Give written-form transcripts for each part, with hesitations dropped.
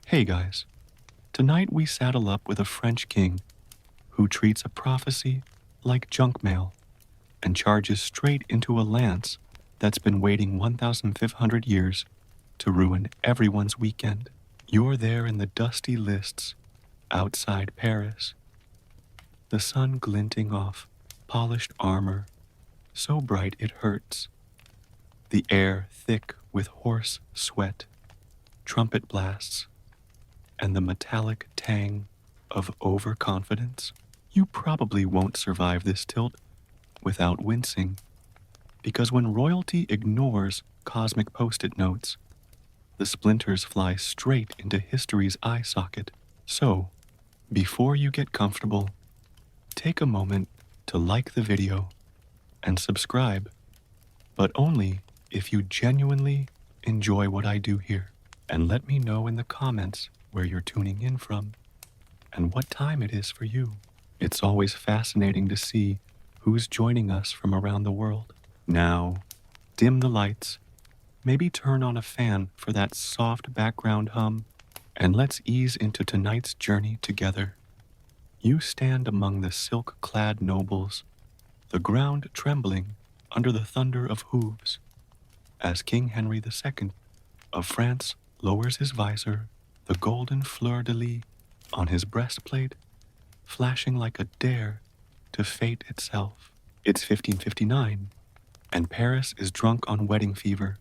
Hey guys, tonight we saddle up with a French king who treats a prophecy like junk mail and charges straight into a lance that's been waiting 1,500 years to ruin everyone's weekend. You're there in the dusty lists outside Paris, the sun glinting off polished armor so bright it hurts, the air thick with hoarse sweat, trumpet blasts, and the metallic tang of overconfidence. You probably won't survive this tilt without wincing, because when royalty ignores cosmic post-it notes, the splinters fly straight into history's eye socket. So, before you get comfortable, take a moment to like the video and subscribe, but only if you genuinely enjoy what I do here. And let me know in the comments where you're tuning in from and what time it is for you. It's always fascinating to see who's joining us from around the world. Now, dim the lights, maybe turn on a fan for that soft background hum, and let's ease into tonight's journey together. You stand among the silk-clad nobles, the ground trembling under the thunder of hooves, as King Henry II of France lowers his visor, the golden fleur-de-lis on his breastplate flashing like a dare to fate itself. It's 1559, and Paris is drunk on wedding fever.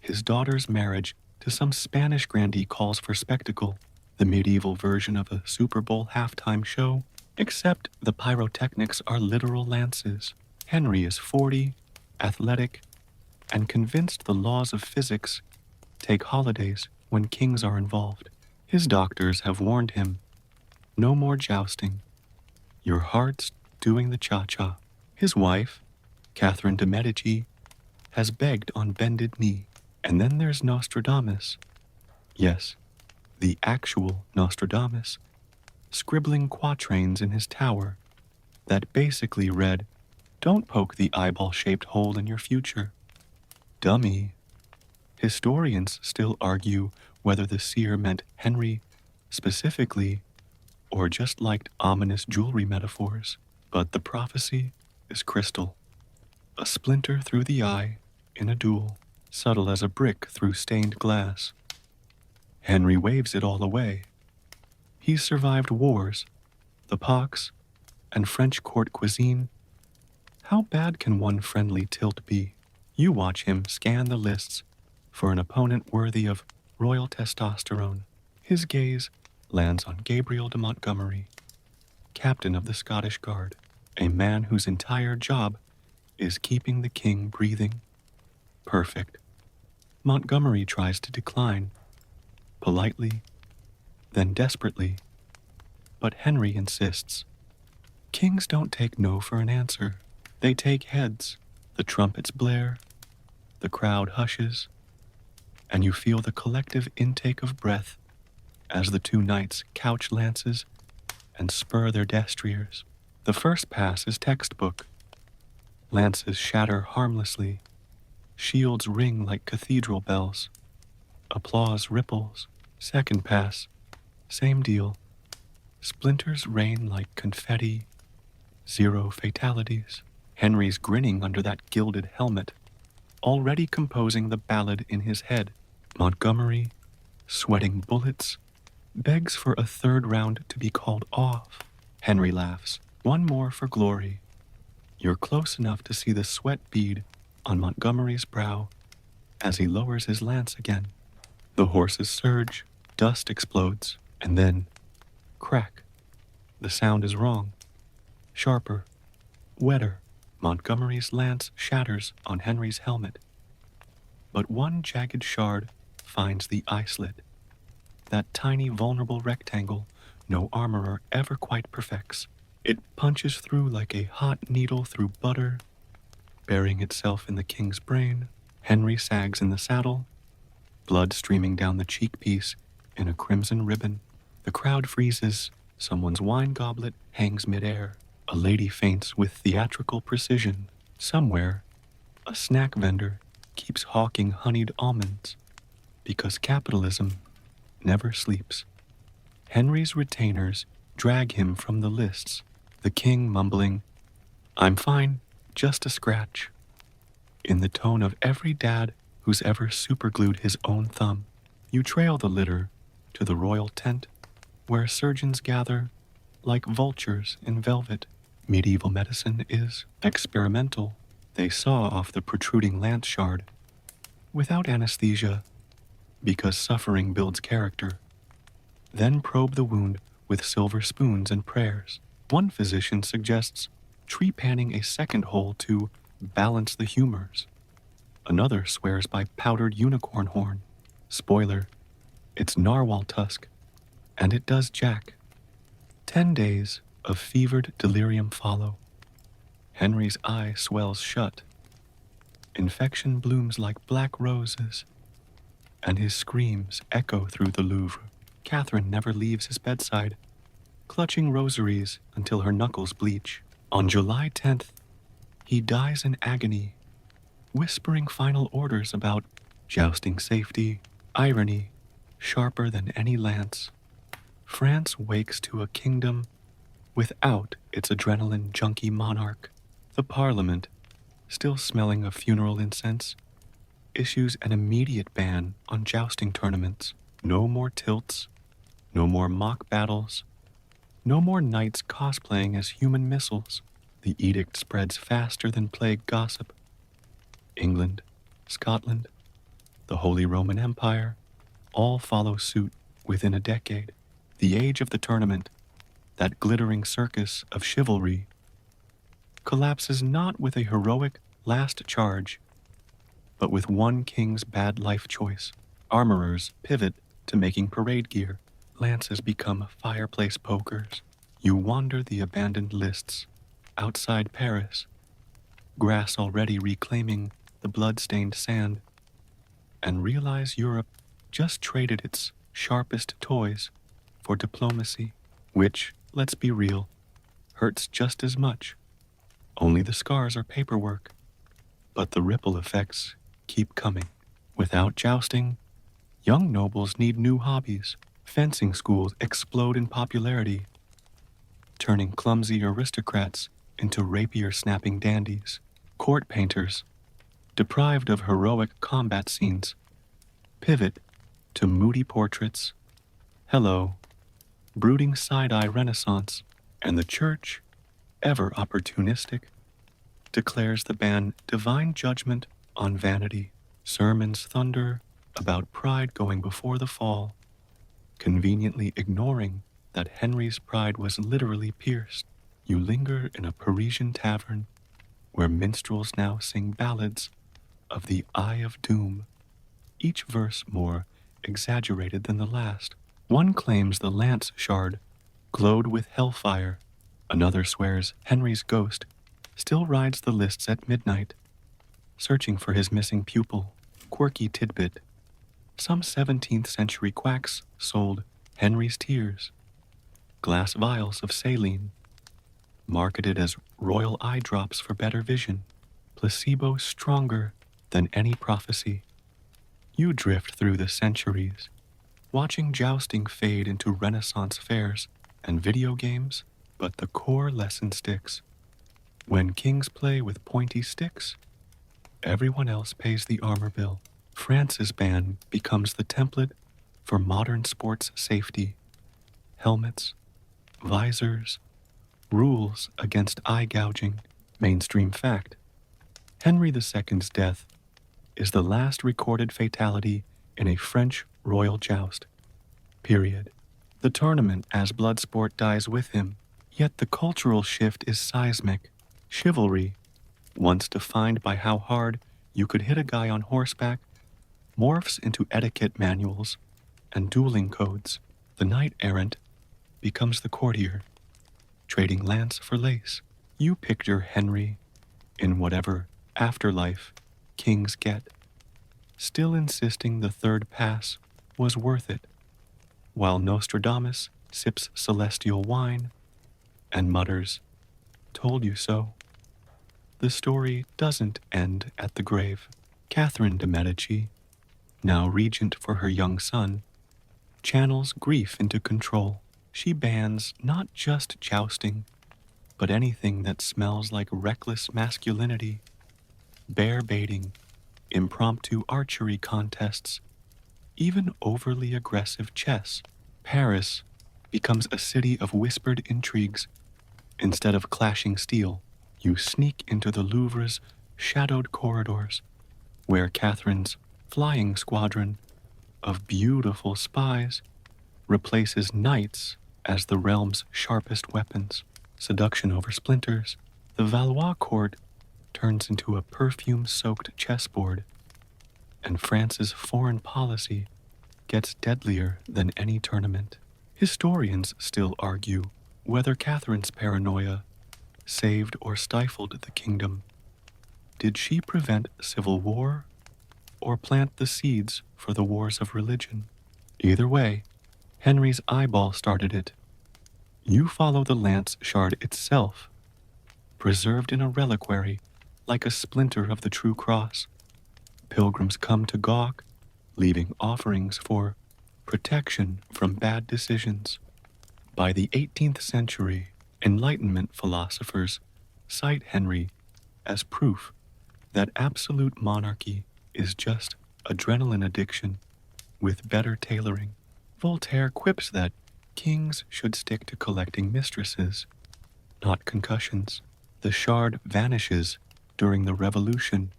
His daughter's marriage to some Spanish grandee calls for spectacle, the medieval version of a Super Bowl halftime show, except the pyrotechnics are literal lances. Henry is 40, athletic, and convinced the laws of physics take holidays when kings are involved. His doctors have warned him, no more jousting. Your heart's doing the cha-cha. His wife, Catherine de' Medici, has begged on bended knee. And then there's Nostradamus. Yes, the actual Nostradamus, scribbling quatrains in his tower that basically read, "Don't poke the eyeball-shaped hole in your future." Dummy. Historians still argue whether the seer meant Henry specifically or just liked ominous jewelry metaphors, but the prophecy is crystal. A splinter through the eye in a duel, subtle as a brick through stained glass. Henry waves it all away. He's survived wars, the pox, and French court cuisine. How bad can one friendly tilt be? You watch him scan the lists for an opponent worthy of royal testosterone. His gaze lands on Gabriel de Montgomery, captain of the Scottish Guard, a man whose entire job is keeping the king breathing. Perfect. Montgomery tries to decline, politely, then desperately, but Henry insists. Kings don't take no for an answer. They take heads. The trumpets blare, the crowd hushes, and you feel the collective intake of breath as the two knights couch lances and spur their destriers. The first pass is textbook. Lances shatter harmlessly. Shields ring like cathedral bells. Applause ripples. Second pass, same deal. Splinters rain like confetti. 0 fatalities. Henry's grinning under that gilded helmet, already composing the ballad in his head. Montgomery, sweating bullets, begs for a third round to be called off. Henry laughs. One more for glory. You're close enough to see the sweat bead on Montgomery's brow as he lowers his lance again. The horses surge, dust explodes, and then, crack. The sound is wrong. Sharper, wetter. Montgomery's lance shatters on Henry's helmet. But one jagged shard finds the eye slit, that tiny vulnerable rectangle no armorer ever quite perfects. It punches through like a hot needle through butter, burying itself in the king's brain. Henry sags in the saddle, blood streaming down the cheekpiece in a crimson ribbon. The crowd freezes. Someone's wine goblet hangs midair. A lady faints with theatrical precision. Somewhere, a snack vendor keeps hawking honeyed almonds because capitalism never sleeps. Henry's retainers drag him from the lists, the king mumbling, "I'm fine, just a scratch," in the tone of every dad who's ever superglued his own thumb. You trail the litter to the royal tent, where surgeons gather like vultures in velvet. Medieval medicine is experimental. They saw off the protruding lance shard without anesthesia, because suffering builds character. Then probe the wound with silver spoons and prayers. One physician suggests trepanning a second hole to balance the humors. Another swears by powdered unicorn horn. Spoiler, it's narwhal tusk, and it does jack. 10 days of fevered delirium follow. Henry's eye swells shut. Infection blooms like black roses, and his screams echo through the Louvre. Catherine never leaves his bedside, clutching rosaries until her knuckles bleach. On July 10th, he dies in agony, whispering final orders about jousting safety, irony, sharper than any lance. France wakes to a kingdom without its adrenaline junkie monarch. The parliament, still smelling of funeral incense, issues an immediate ban on jousting tournaments. No more tilts, no more mock battles, no more knights cosplaying as human missiles. The edict spreads faster than plague gossip. England, Scotland, the Holy Roman Empire, all follow suit within a decade. The age of the tournament, that glittering circus of chivalry, collapses not with a heroic last charge, but with one king's bad life choice. Armorers pivot to making parade gear. Lances become fireplace pokers. You wander the abandoned lists outside Paris, grass already reclaiming the blood-stained sand, and realize Europe just traded its sharpest toys for diplomacy, which, let's be real, hurts just as much. Only the scars are paperwork, but the ripple effects keep coming. Without jousting, young nobles need new hobbies. Fencing schools explode in popularity, turning clumsy aristocrats into rapier-snapping dandies. Court painters, deprived of heroic combat scenes, pivot to moody portraits. Hello, brooding side-eye renaissance. And the church, ever opportunistic, declares the ban divine judgment on vanity. Sermons thunder about pride going before the fall, conveniently ignoring that Henry's pride was literally pierced. You linger in a Parisian tavern where minstrels now sing ballads of the Eye of Doom, each verse more exaggerated than the last. One claims the lance shard glowed with hellfire. Another swears Henry's ghost still rides the lists at midnight, searching for his missing pupil. Quirky tidbit: some 17th century quacks sold Henry's tears, glass vials of saline, marketed as royal eye drops for better vision, placebo stronger than any prophecy. You drift through the centuries, watching jousting fade into Renaissance fairs and video games, but the core lesson sticks. When kings play with pointy sticks, everyone else pays the armor bill. France's ban becomes the template for modern sports safety. Helmets, visors, rules against eye gouging. Mainstream fact: Henry II's death is the last recorded fatality in a French royal joust. Period. The tournament as blood sport dies with him, yet the cultural shift is seismic. Chivalry, once defined by how hard you could hit a guy on horseback, morphs into etiquette manuals and dueling codes. The knight-errant becomes the courtier, trading lance for lace. You picture Henry in whatever afterlife kings get, still insisting the third pass was worth it, while Nostradamus sips celestial wine and mutters, "Told you so." The story doesn't end at the grave. Catherine de' Medici, now regent for her young son, channels grief into control. She bans not just jousting, but anything that smells like reckless masculinity, bear baiting, impromptu archery contests, even overly aggressive chess. Paris becomes a city of whispered intrigues instead of clashing steel. You sneak into the Louvre's shadowed corridors, where Catherine's flying squadron of beautiful spies replaces knights as the realm's sharpest weapons. Seduction over splinters, the Valois court turns into a perfume-soaked chessboard, and France's foreign policy gets deadlier than any tournament. Historians still argue whether Catherine's paranoia saved or stifled the kingdom. Did she prevent civil war or plant the seeds for the wars of religion? Either way, Henry's eyeball started it. You follow the lance shard itself, preserved in a reliquary like a splinter of the true cross. Pilgrims come to gawk, leaving offerings for protection from bad decisions. By the 18th century, Enlightenment philosophers cite Henry as proof that absolute monarchy is just adrenaline addiction with better tailoring. Voltaire quips that kings should stick to collecting mistresses, not concussions. The shard vanishes during the Revolution,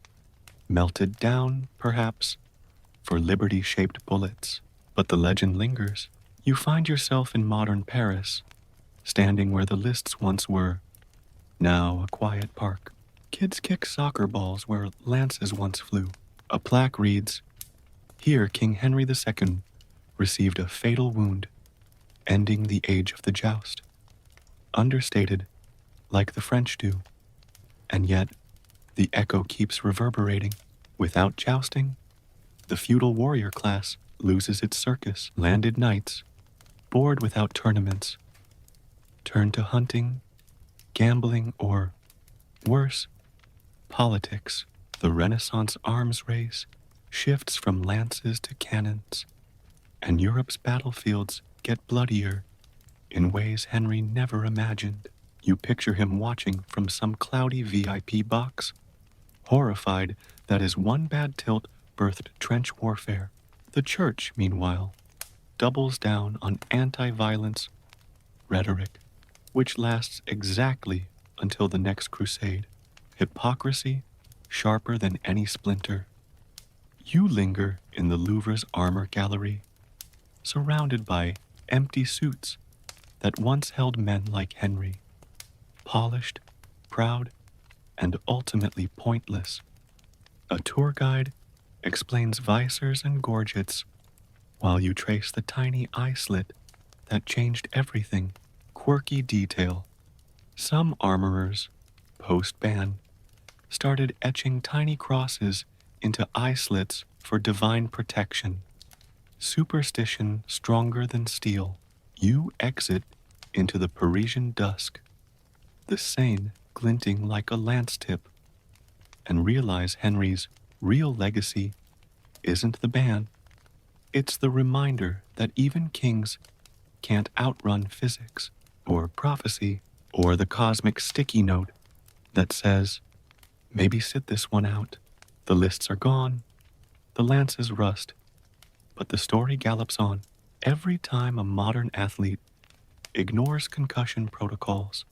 melted down, perhaps, for liberty-shaped bullets. But the legend lingers. You find yourself in modern Paris, standing where the lists once were, now a quiet park. Kids kick soccer balls where lances once flew. A plaque reads, "Here King Henry II received a fatal wound, ending the age of the joust." Understated, like the French do. And yet, the echo keeps reverberating. Without jousting, the feudal warrior class loses its circus. Landed knights, bored without tournaments, turn to hunting, gambling, or, worse, politics. The Renaissance arms race shifts from lances to cannons, and Europe's battlefields get bloodier in ways Henry never imagined. You picture him watching from some cloudy VIP box, horrified that his one bad tilt birthed trench warfare. The church, meanwhile, doubles down on anti-violence rhetoric, which lasts exactly until the next crusade. Hypocrisy, sharper than any splinter. You linger in the Louvre's armor gallery, surrounded by empty suits that once held men like Henry, polished, proud, and ultimately pointless. A tour guide explains visors and gorgets while you trace the tiny eye slit that changed everything. Quirky detail. Some armorers, post-ban, started etching tiny crosses into eye slits for divine protection. Superstition stronger than steel. You exit into the Parisian dusk, the Seine glinting like a lance tip, and realize Henry's real legacy isn't the ban. It's the reminder that even kings can't outrun physics or prophecy or the cosmic sticky note that says, maybe sit this one out. The lists are gone, the lances rust, but the story gallops on. Every time a modern athlete ignores concussion protocols,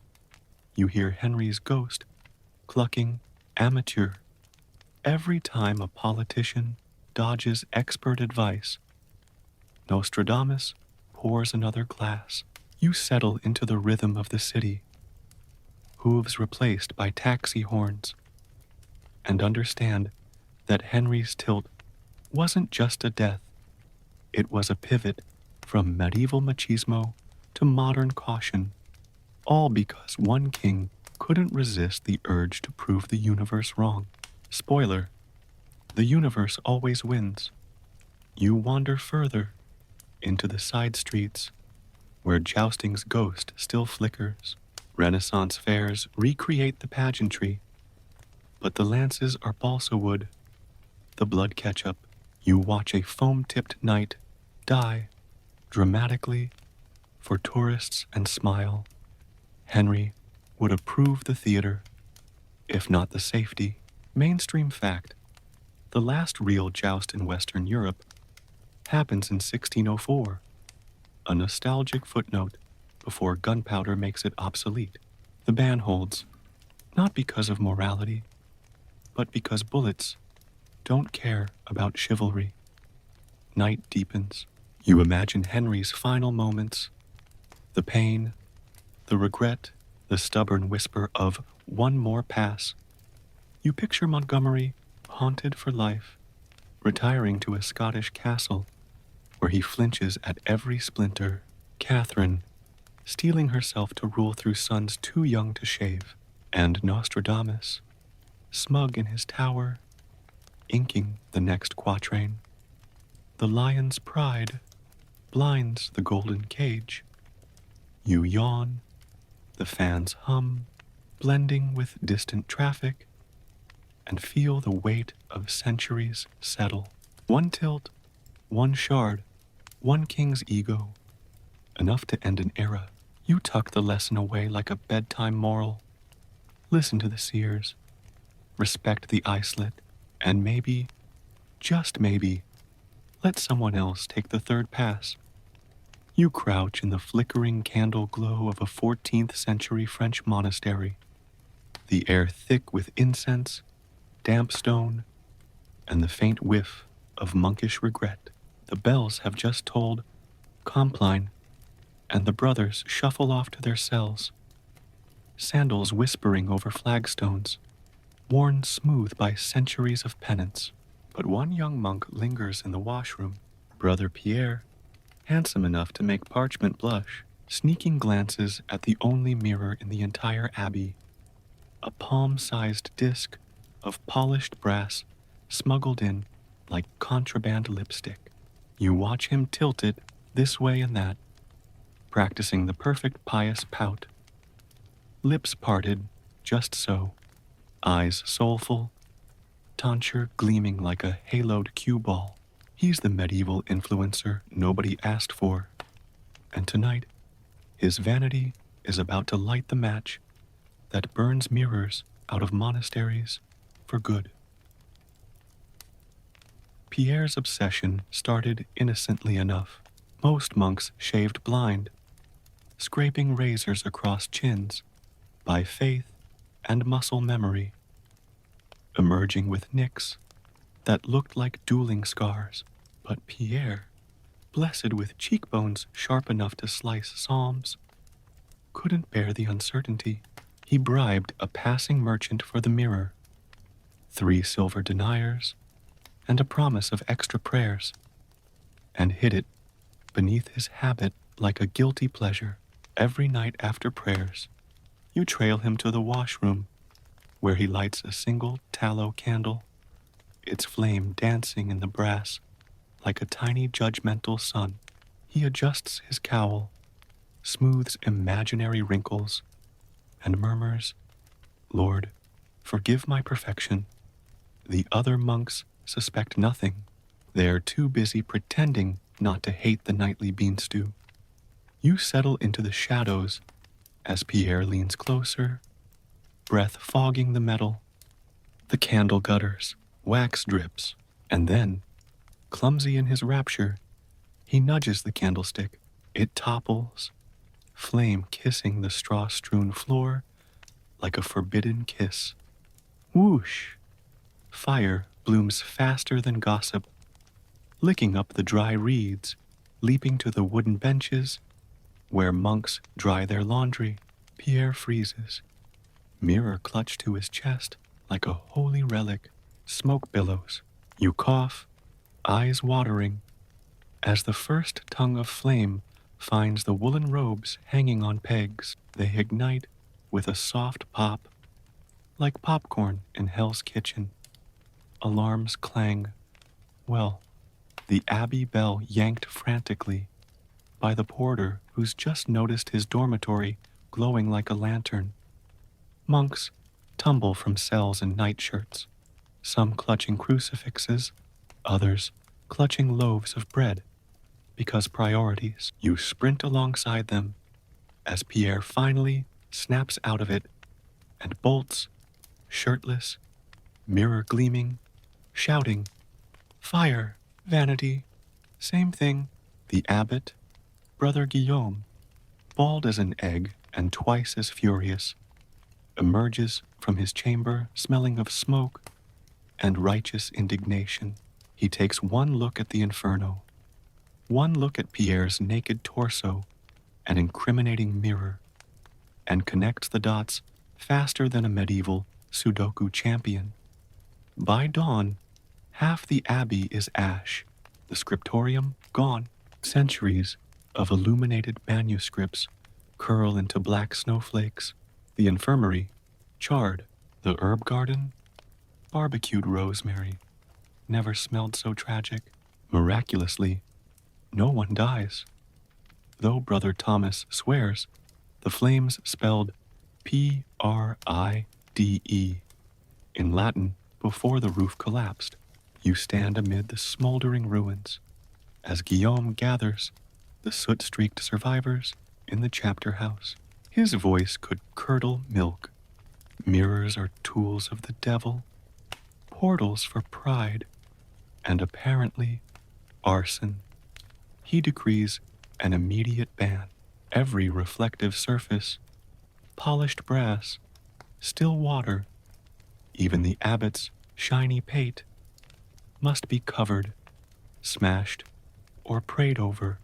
you hear Henry's ghost clucking amateur. Every time a politician dodges expert advice, Nostradamus pours another glass. You settle into the rhythm of the city, hooves replaced by taxi horns, and understand that Henry's tilt wasn't just a death, it was a pivot from medieval machismo to modern caution, all because one king couldn't resist the urge to prove the universe wrong. Spoiler, the universe always wins. You wander further into the side streets where jousting's ghost still flickers. Renaissance fairs recreate the pageantry, but the lances are balsa wood, the blood ketchup. You watch a foam-tipped knight die dramatically, for tourists and smile. Henry would approve the theater, if not the safety. Mainstream fact: the last real joust in Western Europe happens in 1604, a nostalgic footnote before gunpowder makes it obsolete. The ban holds, not because of morality, but because bullets don't care about chivalry. Night deepens. You imagine Henry's final moments, the pain, the regret, the stubborn whisper of one more pass. You picture Montgomery, haunted for life, retiring to a Scottish castle where he flinches at every splinter. Catherine, steeling herself to rule through sons too young to shave. And Nostradamus, smug in his tower, inking the next quatrain. The lion's pride blinds the golden cage. You yawn, the fans hum, blending with distant traffic, and feel the weight of centuries settle. One tilt, one shard, one king's ego, enough to end an era. You tuck the lesson away like a bedtime moral. Listen to the seers, respect the eye slit, and maybe, just maybe, let someone else take the third pass. You crouch in the flickering candle glow of a 14th century French monastery, the air thick with incense, damp stone, and the faint whiff of monkish regret. The bells have just tolled Compline, and the brothers shuffle off to their cells, sandals whispering over flagstones, worn smooth by centuries of penance. But one young monk lingers in the washroom, Brother Pierre, handsome enough to make parchment blush, sneaking glances at the only mirror in the entire abbey, a palm-sized disc of polished brass smuggled in like contraband lipstick. You watch him tilt it this way and that, practicing the perfect pious pout. Lips parted, just so, eyes soulful, tonsure gleaming like a haloed cue ball. He's the medieval influencer nobody asked for. And tonight, his vanity is about to light the match that burns mirrors out of monasteries for good. Pierre's obsession started innocently enough. Most monks shaved blind, scraping razors across chins by faith and muscle memory, emerging with nicks that looked like dueling scars. But Pierre, blessed with cheekbones sharp enough to slice psalms, couldn't bear the uncertainty. He bribed a passing merchant for the mirror, 3 silver deniers, and a promise of extra prayers, and hid it beneath his habit like a guilty pleasure. Every night after prayers, you trail him to the washroom, where he lights a single tallow candle, its flame dancing in the brass like a tiny judgmental sun. He adjusts his cowl, smooths imaginary wrinkles, and murmurs, "Lord, forgive my perfection." The other monks suspect nothing. They are too busy pretending not to hate the nightly bean stew. You settle into the shadows as Pierre leans closer, breath fogging the metal. The candle gutters, wax drips, and then, clumsy in his rapture, he nudges the candlestick. It topples, flame kissing the straw-strewn floor like a forbidden kiss. Whoosh! Fire blooms faster than gossip, licking up the dry reeds, leaping to the wooden benches where monks dry their laundry. Pierre freezes, mirror clutched to his chest like a holy relic. Smoke billows. You cough, eyes watering, as the first tongue of flame finds the woolen robes hanging on pegs. They ignite with a soft pop, like popcorn in Hell's Kitchen. Alarms clang. Well, the abbey bell yanked frantically by the porter who's just noticed his dormitory glowing like a lantern. Monks tumble from cells in nightshirts, some clutching crucifixes, others clutching loaves of bread. because priorities. You sprint alongside them as Pierre finally snaps out of it and bolts, shirtless, mirror gleaming, shouting, "Fire, vanity, same thing." The abbot, Brother Guillaume, bald as an egg and twice as furious, emerges from his chamber smelling of smoke and righteous indignation. He takes one look at the inferno, one look at Pierre's naked torso and incriminating mirror, and connects the dots faster than a medieval Sudoku champion. By dawn, half the abbey is ash, the scriptorium gone. Centuries of illuminated manuscripts curl into black snowflakes. The infirmary, charred. The herb garden, barbecued rosemary. Never smelled so tragic. Miraculously, no one dies. Though Brother Thomas swears the flames spelled Pride in Latin before the roof collapsed. You stand amid the smoldering ruins as Guillaume gathers the soot-streaked survivors in the chapter house. His voice could curdle milk. Mirrors are tools of the devil, portals for pride, and apparently arson. He decrees an immediate ban. Every reflective surface, polished brass, still water, even the abbot's shiny pate, must be covered, smashed, or prayed over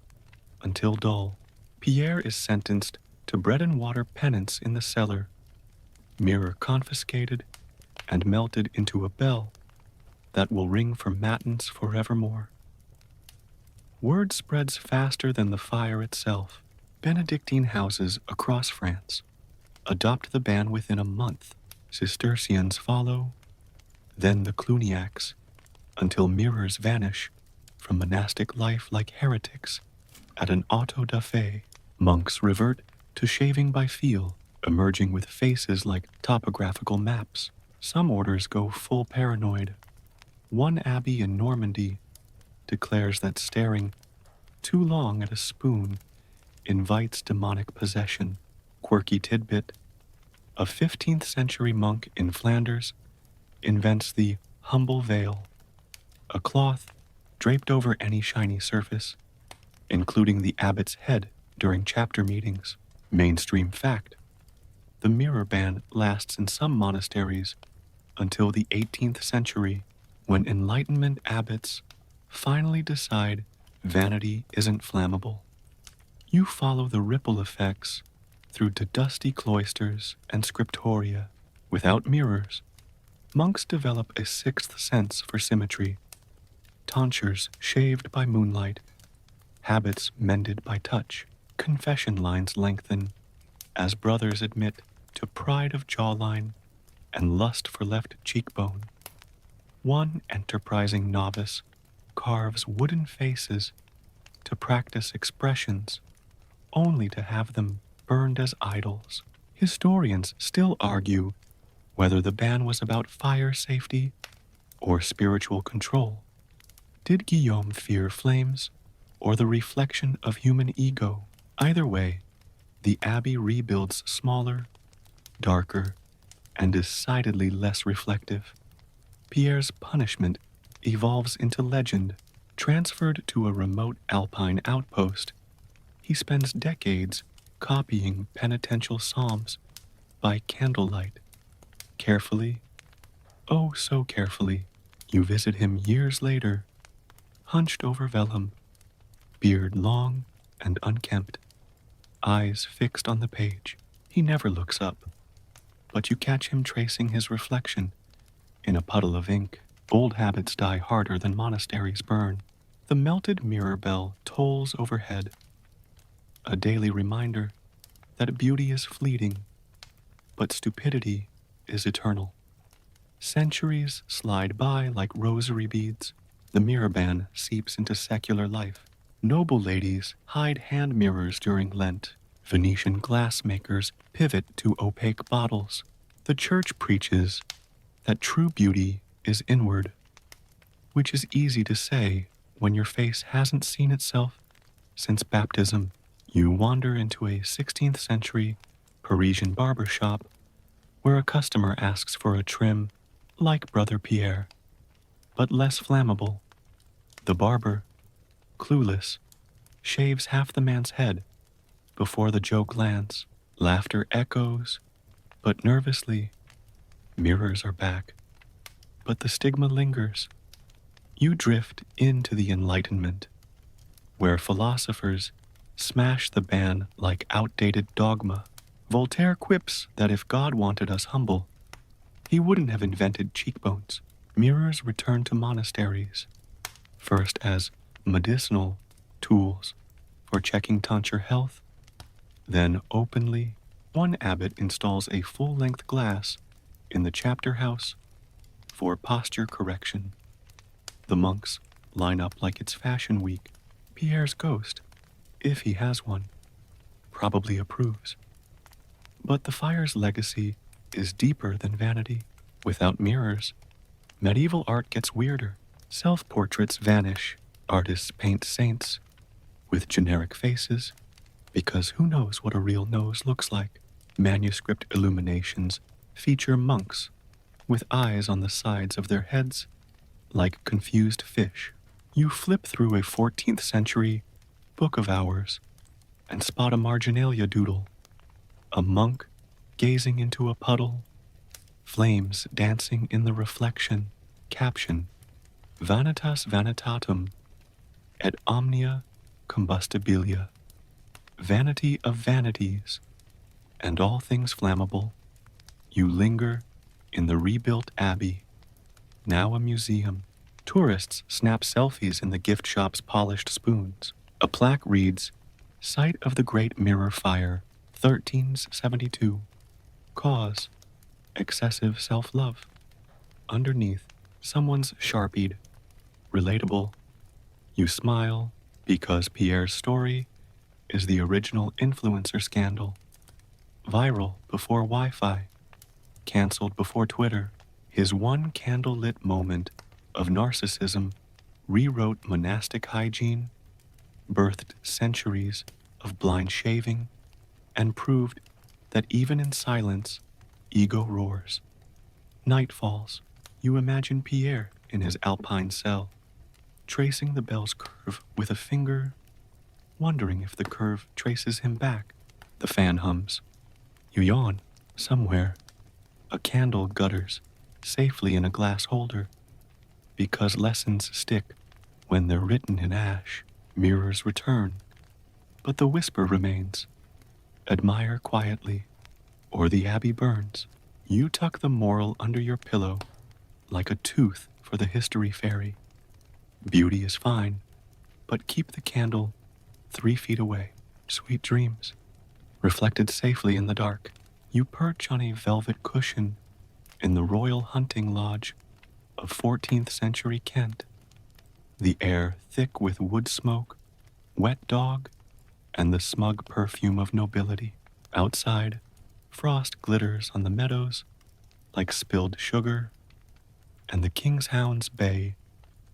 until dull. Pierre is sentenced to bread and water penance in the cellar, mirror confiscated and melted into a bell that will ring for matins forevermore. Word spreads faster than the fire itself. Benedictine houses across France adopt the ban within a month. Cistercians follow, then the Cluniacs, until mirrors vanish from monastic life like heretics at an auto da fe. Monks revert to shaving by feel, emerging with faces like topographical maps. Some orders go full paranoid. One abbey in Normandy declares that staring too long at a spoon invites demonic possession. Quirky tidbit: a 15th century monk in Flanders invents the humble veil, a cloth draped over any shiny surface, including the abbot's head during chapter meetings. Mainstream fact: the mirror ban lasts in some monasteries until the 18th century, when Enlightenment abbots finally decide vanity isn't flammable. You follow the ripple effects through to dusty cloisters and scriptoria. Without mirrors, monks develop a sixth sense for symmetry. Tonsures shaved by moonlight, habits mended by touch. Confession lines lengthen as brothers admit to pride of jawline and lust for left cheekbone. One enterprising novice carves wooden faces to practice expressions, only to have them burned as idols. Historians still argue whether the ban was about fire safety or spiritual control. Did Guillaume fear flames or the reflection of human ego? Either way, the abbey rebuilds smaller, darker, and decidedly less reflective. Pierre's punishment evolves into legend. Transferred to a remote alpine outpost, he spends decades copying penitential psalms by candlelight. Carefully, oh so carefully, you visit him years later, hunched over vellum, beard long and unkempt, eyes fixed on the page. He never looks up, but you catch him tracing his reflection in a puddle of ink. Old habits die harder than monasteries burn. The melted mirror bell tolls overhead, a daily reminder that beauty is fleeting, but stupidity is eternal. Centuries slide by like rosary beads. The mirror ban seeps into secular life. Noble ladies hide hand mirrors during Lent. Venetian glassmakers pivot to opaque bottles. The church preaches that true beauty is inward, which is easy to say when your face hasn't seen itself since baptism. You wander into a 16th century Parisian barber shop where a customer asks for a trim like Brother Pierre, but less flammable. The barber, clueless, shaves half the man's head before the joke lands. Laughter echoes, but nervously. Mirrors are back, but the stigma lingers. You drift into the Enlightenment, where philosophers smash the ban like outdated dogma. Voltaire quips that if God wanted us humble, he wouldn't have invented cheekbones. Mirrors return to monasteries, first as medicinal tools for checking tonsure health, then openly. One abbot installs a full-length glass in the chapter house for posture correction. The monks line up like it's Fashion Week. Pierre's ghost, if he has one, probably approves. But the fire's legacy is deeper than vanity. Without mirrors, medieval art gets weirder. Self-portraits vanish. Artists paint saints with generic faces, because who knows what a real nose looks like. Manuscript illuminations feature monks with eyes on the sides of their heads like confused fish. You flip through a 14th century book of hours and spot a marginalia doodle, a monk gazing into a puddle, flames dancing in the reflection. Caption: Vanitas vanitatum et omnia combustibilia. Vanity of vanities and all things flammable. You linger in the rebuilt abbey, now a museum. Tourists snap selfies in the gift shop's polished spoons. A plaque reads, Site of the Great Mirror Fire, 1372. Cause, excessive self-love. Underneath, someone's sharpied, relatable. You smile because Pierre's story is the original influencer scandal. Viral before Wi-Fi, canceled before Twitter. His one candle-lit moment of narcissism rewrote monastic hygiene, birthed centuries of blind shaving, and proved that even in silence, ego roars. Night falls. You imagine Pierre in his alpine cell, tracing the bell's curve with a finger, wondering if the curve traces him back. The fan hums. You yawn. Somewhere, a candle gutters safely in a glass holder, because lessons stick when they're written in ash. Mirrors return, but the whisper remains. Admire quietly, or the abbey burns. You tuck the moral under your pillow like a tooth for the history fairy. Beauty is fine, but keep the candle 3 feet away. Sweet dreams, reflected safely in the dark. You perch on a velvet cushion in the royal hunting lodge of 14th century Kent. The air thick with wood smoke, wet dog, and the smug perfume of nobility. Outside, frost glitters on the meadows like spilled sugar, and the king's hounds bay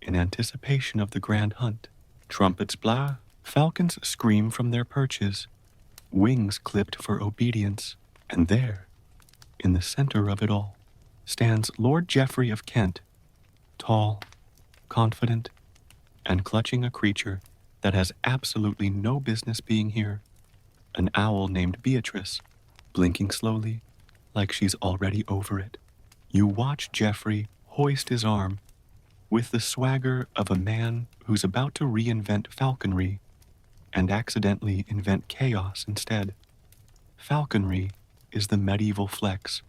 in anticipation of the grand hunt. Trumpets blah, falcons scream from their perches, wings clipped for obedience, and there, in the center of it all, stands Lord Geoffrey of Kent, tall, confident, and clutching a creature that has absolutely no business being here. An owl named Beatrice, blinking slowly, like she's already over it. You watch Geoffrey hoist his arm with the swagger of a man who's about to reinvent falconry and accidentally invent chaos instead. Falconry is the medieval flex,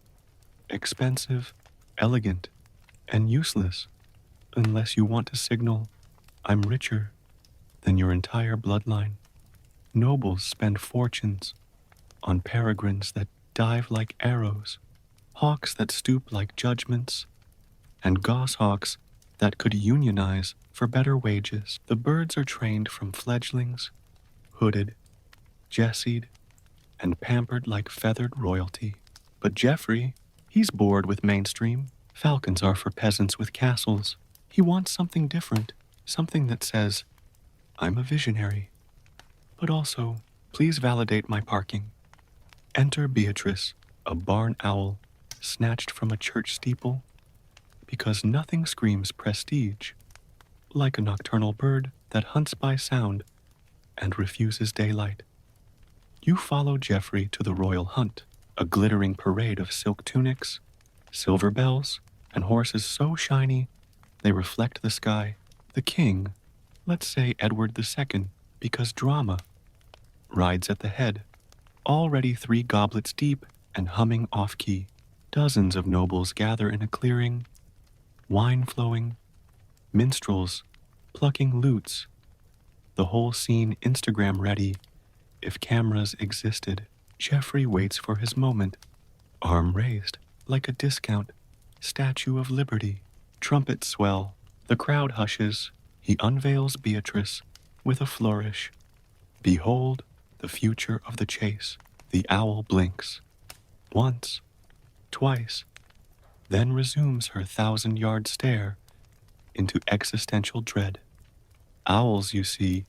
expensive, elegant, and useless unless you want to signal, I'm richer than your entire bloodline. Nobles spend fortunes on peregrines that dive like arrows, hawks that stoop like judgments, and goshawks that could unionize for better wages. The birds are trained from fledglings, hooded, jessied, and pampered like feathered royalty. But Geoffrey, he's bored with mainstream. Falcons are for peasants with castles. He wants something different, something that says, I'm a visionary, But also, please validate my parking. Enter Beatrice, a barn owl snatched from a church steeple, because nothing screams prestige like a nocturnal bird that hunts by sound and refuses daylight. You follow Geoffrey to the royal hunt, a glittering parade of silk tunics, silver bells, and horses so shiny they reflect the sky. The king, let's say Edward II, because drama, rides at the head, already 3 goblets deep and humming off-key. Dozens of nobles gather in a clearing, wine flowing, minstrels plucking lutes, the whole scene Instagram ready if cameras existed. Geoffrey waits for his moment, arm raised like a discount Statue of Liberty. Trumpets swell, the crowd hushes. He unveils Beatrice with a flourish. Behold the future of the chase. The owl blinks. Once, twice, then resumes her 1,000-yard stare into existential dread. Owls, you see,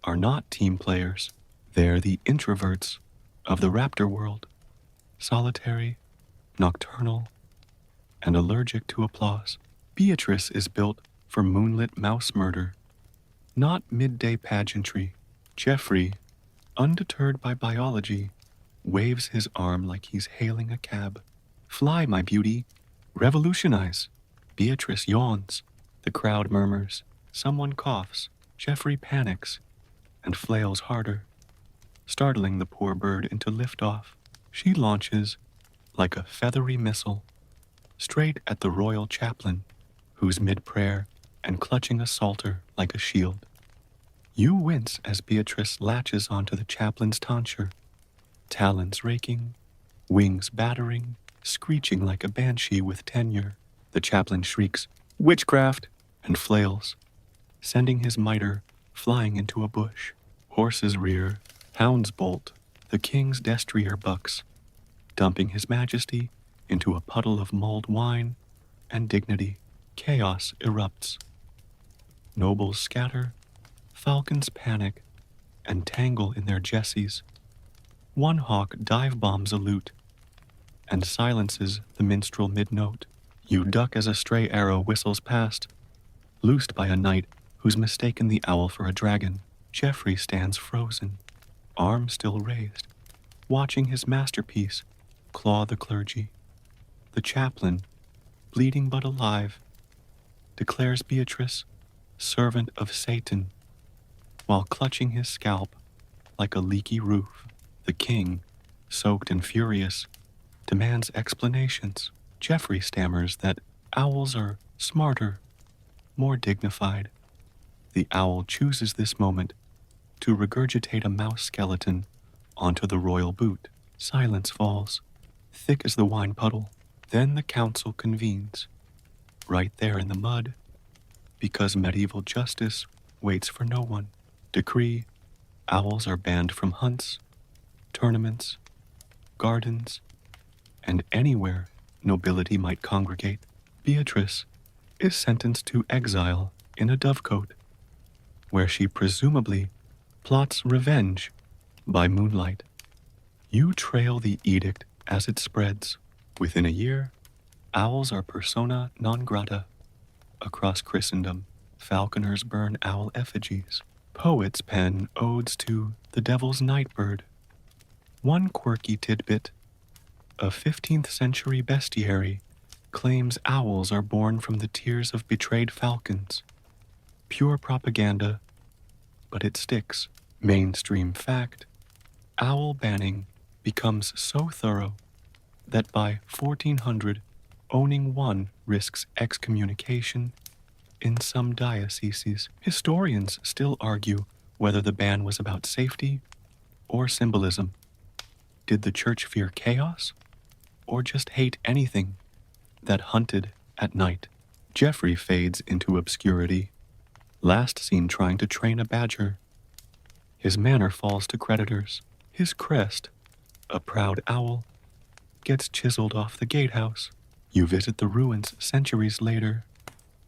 are not team players. They're the introverts of the raptor world, solitary, nocturnal, and allergic to applause. Beatrice is built for moonlit mouse murder, not midday pageantry. Geoffrey, undeterred by biology, waves his arm like he's hailing a cab. Fly, my beauty, revolutionize. Beatrice yawns. The crowd murmurs. Someone coughs. Geoffrey panics and flails harder, startling the poor bird into liftoff. She launches like a feathery missile, straight at the royal chaplain, who's mid-prayer and clutching a psalter like a shield. You wince as Beatrice latches onto the chaplain's tonsure, talons raking, wings battering, screeching like a banshee with tenure. The chaplain shrieks, "Witchcraft!" and flails, sending his mitre flying into a bush. Horses rear, hounds bolt, the king's destrier bucks, dumping his majesty into a puddle of mulled wine and dignity. Chaos erupts. Nobles scatter, falcons panic and tangle in their jesses. One hawk dive bombs a lute and silences the minstrel mid-note. You duck as a stray arrow whistles past, loosed by a knight who's mistaken the owl for a dragon. Geoffrey stands frozen, arm still raised, watching his masterpiece claw the clergy. The chaplain, bleeding but alive, declares Beatrice servant of Satan, while clutching his scalp like a leaky roof. The king, soaked and furious, demands explanations. Geoffrey stammers that owls are smarter, more dignified. The owl chooses this moment to regurgitate a mouse skeleton onto the royal boot. Silence falls, thick as the wine puddle. Then the council convenes, right there in the mud, because medieval justice waits for no one. Decree: owls are banned from hunts, tournaments, gardens, and anywhere nobility might congregate. Beatrice is sentenced to exile in a dovecote, where she presumably plots revenge by moonlight. You trail the edict as it spreads. Within a year, owls are persona non grata across Christendom. Falconers burn owl effigies. Poets pen odes to the devil's nightbird. One quirky tidbit: a 15th century bestiary claims owls are born from the tears of betrayed falcons. Pure propaganda, but it sticks. Mainstream fact: owl banning becomes so thorough that by 1400, owning one risks excommunication in some dioceses. Historians still argue whether the ban was about safety or symbolism. Did the church fear chaos or just hate anything that hunted at night? Geoffrey fades into obscurity, last seen trying to train a badger. His manor falls to creditors. His crest, a proud owl, gets chiseled off the gatehouse. You visit the ruins centuries later,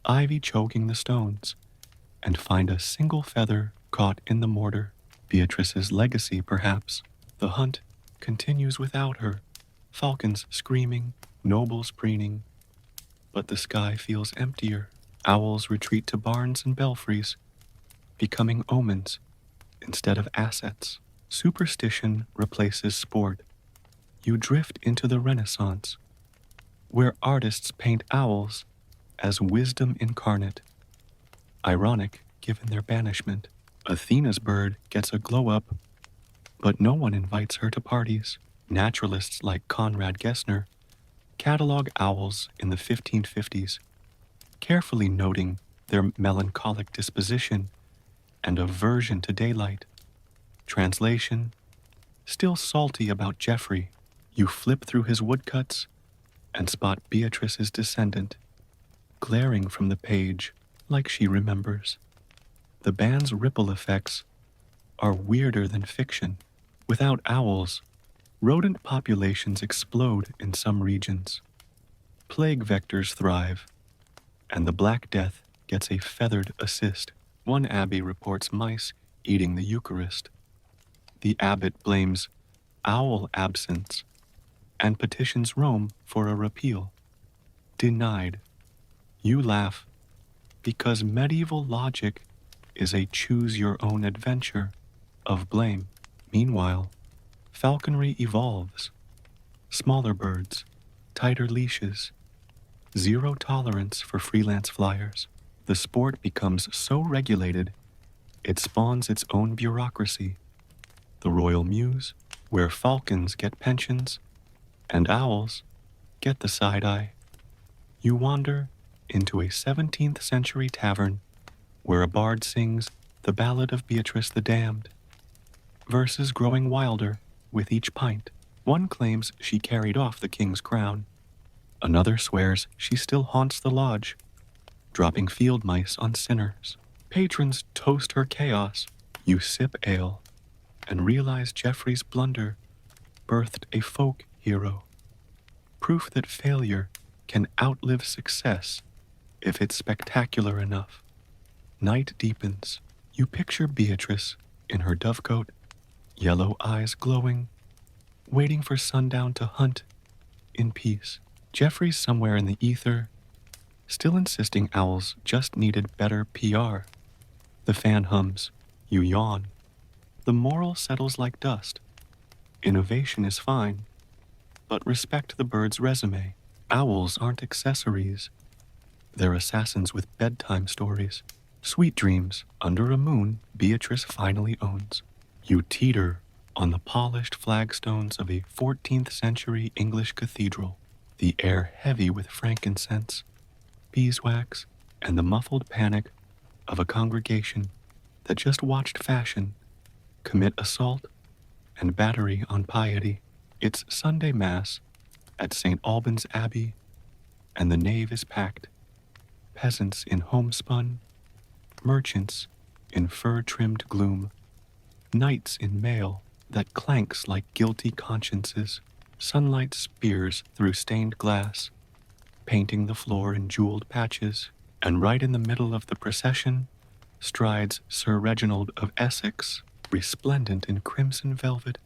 ivy choking the stones, and find a single feather caught in the mortar. Beatrice's legacy, perhaps. The hunt continues without her. Falcons screaming, nobles preening, but the sky feels emptier. Owls retreat to barns and belfries, becoming omens instead of assets. Superstition replaces sport. You drift into the Renaissance, where artists paint owls as wisdom incarnate. Ironic, given their banishment. Athena's bird gets a glow up, but no one invites her to parties. Naturalists like Conrad Gessner catalog owls in the 1550s, carefully noting their melancholic disposition and aversion to daylight. Translation: still salty about Geoffrey, you flip through his woodcuts and spot Beatrice's descendant, glaring from the page like she remembers. The band's ripple effects are weirder than fiction. Without owls, rodent populations explode in some regions. Plague vectors thrive, and the Black Death gets a feathered assist. One abbey reports mice eating the Eucharist. The abbot blames owl absence and petitions Rome for a repeal. Denied. You laugh because medieval logic is a choose-your-own-adventure of blame. Meanwhile, falconry evolves. Smaller birds, tighter leashes, zero tolerance for freelance flyers. The sport becomes so regulated, it spawns its own bureaucracy. The Royal Mews, where falcons get pensions and owls get the side eye. You wander into a 17th century tavern where a bard sings the ballad of Beatrice the Damned, verses growing wilder with each pint. One claims she carried off the king's crown. Another swears she still haunts the lodge, dropping field mice on sinners. Patrons toast her chaos. You sip ale and realize Geoffrey's blunder birthed a folk hero. Proof that failure can outlive success if it's spectacular enough. Night deepens. You picture Beatrice in her dovecoat, yellow eyes glowing, waiting for sundown to hunt in peace. Geoffrey's somewhere in the ether, still insisting owls just needed better PR. The fan hums. You yawn. The moral settles like dust. Innovation is fine, but respect the bird's resume. Owls aren't accessories. They're assassins with bedtime stories. Sweet dreams under a moon Beatrice finally owns. You teeter on the polished flagstones of a 14th century English cathedral, the air heavy with frankincense, beeswax, and the muffled panic of a congregation that just watched fashion commit assault and battery on piety. It's Sunday Mass at St. Albans Abbey, and the nave is packed. Peasants in homespun, merchants in fur-trimmed gloom, knights in mail that clanks like guilty consciences. Sunlight spears through stained glass, painting the floor in jeweled patches, and right in the middle of the procession strides Sir Reginald of Essex, resplendent in crimson velvet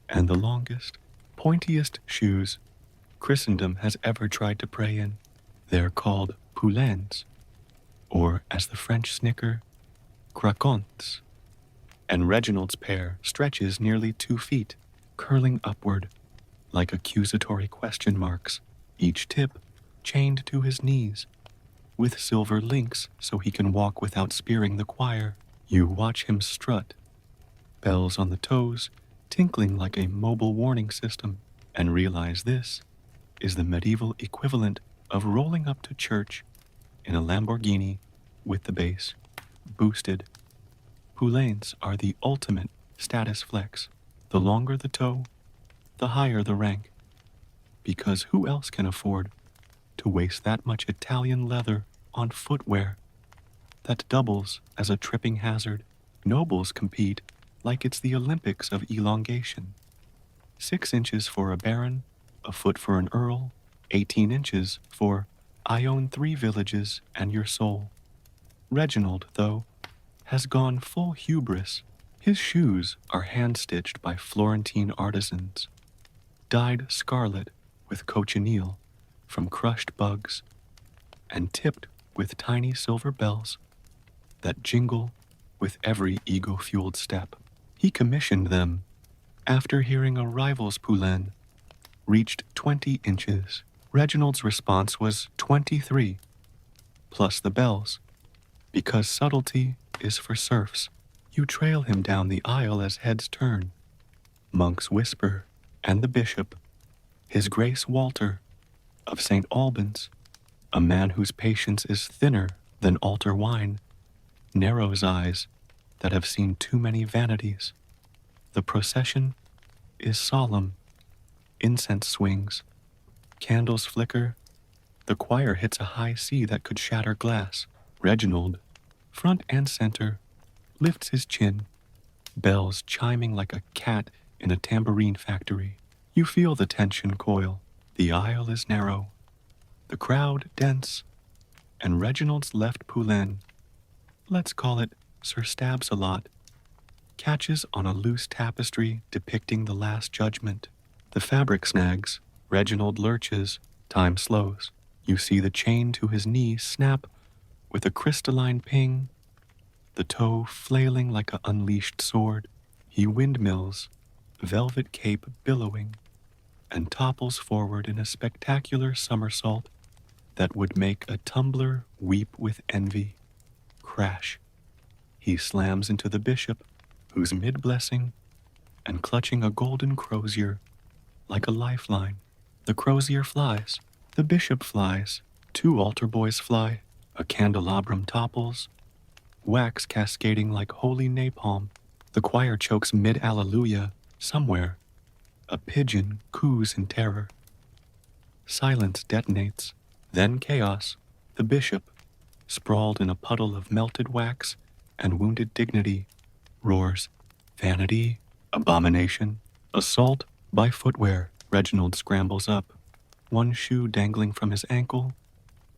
and the longest, pointiest shoes Christendom has ever tried to pray in. They're called poulains, or as the French snicker, craquants. And Reginald's pair stretches nearly 2 feet, curling upward like accusatory question marks, each tip chained to his knees, with silver links so he can walk without spearing the choir. You watch him strut, bells on the toes, tinkling like a mobile warning system, and realize this is the medieval equivalent of rolling up to church in a Lamborghini with the bass boosted. Poulains are the ultimate status flex. The longer the toe, the higher the rank, because who else can afford to waste that much Italian leather on footwear that doubles as a tripping hazard? Nobles compete like it's the Olympics of elongation. 6 inches for a baron, a foot for an earl, 18 inches for I own 3 villages and your soul. Reginald, though, has gone full hubris. His shoes are hand-stitched by Florentine artisans, dyed scarlet with cochineal from crushed bugs, and tipped with tiny silver bells that jingle with every ego-fueled step. He commissioned them after hearing a rival's poulain reached 20 inches. Reginald's response was 23, plus the bells, because subtlety is for serfs. You trail him down the aisle as heads turn. Monks whisper, and the bishop, His Grace Walter of St. Albans, a man whose patience is thinner than altar wine, narrows eyes that have seen too many vanities. The procession is solemn. Incense swings, candles flicker, the choir hits a high C that could shatter glass. Reginald, front and center, lifts his chin, bells chiming like a cat in a tambourine factory. You feel the tension coil. The aisle is narrow, the crowd dense, and Reginald's left poulain, let's call it Sir Stabs-a-Lot, catches on a loose tapestry depicting the Last Judgment. The fabric snags, Reginald lurches, time slows. You see the chain to his knee snap with a crystalline ping, the toe flailing like an unleashed sword. He windmills, velvet cape billowing, and topples forward in a spectacular somersault that would make a tumbler weep with envy. Crash. He slams into the bishop, who's mid-blessing and clutching a golden crozier like a lifeline. The crozier flies. The bishop flies. 2 altar boys fly. A candelabrum topples, wax cascading like holy napalm. The choir chokes mid-alleluia. Somewhere, a pigeon coos in terror. Silence detonates. Then chaos. The bishop, sprawled in a puddle of melted wax and wounded dignity, roars, vanity, abomination, assault by footwear. Reginald scrambles up, one shoe dangling from his ankle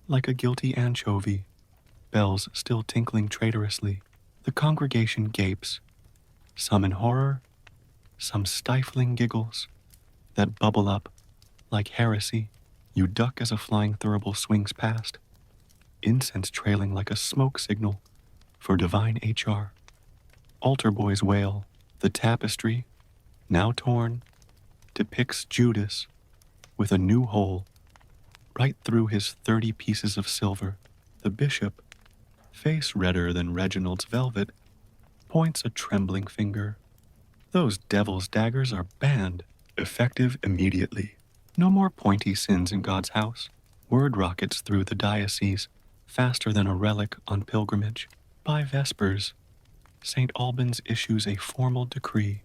like a guilty anchovy, bells still tinkling traitorously. The congregation gapes, some in horror, some stifling giggles that bubble up like heresy. You duck as a flying thurible swings past, incense trailing like a smoke signal for divine HR. Altar boys wail. The tapestry, now torn, depicts Judas with a new hole right through his 30 pieces of silver. The bishop, face redder than Reginald's velvet, points a trembling finger. Those devil's daggers are banned, effective immediately. No more pointy sins in God's house. Word rockets through the diocese faster than a relic on pilgrimage. By Vespers, St. Albans issues a formal decree.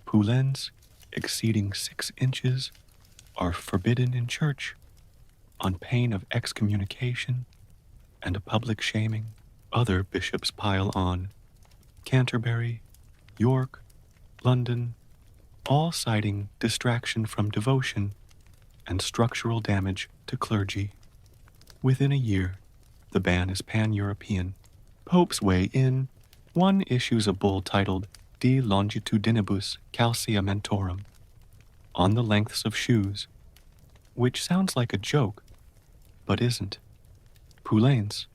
Poulains exceeding 6 inches are forbidden in church on pain of excommunication and a public shaming. Other bishops pile on. Canterbury, York, London, all citing distraction from devotion and structural damage to clergy. Within a year, the ban is pan-European. Popes weigh in. One issues a bull titled De Longitudinibus Calciamentorum, on the lengths of shoes, which sounds like a joke, but isn't. Poulains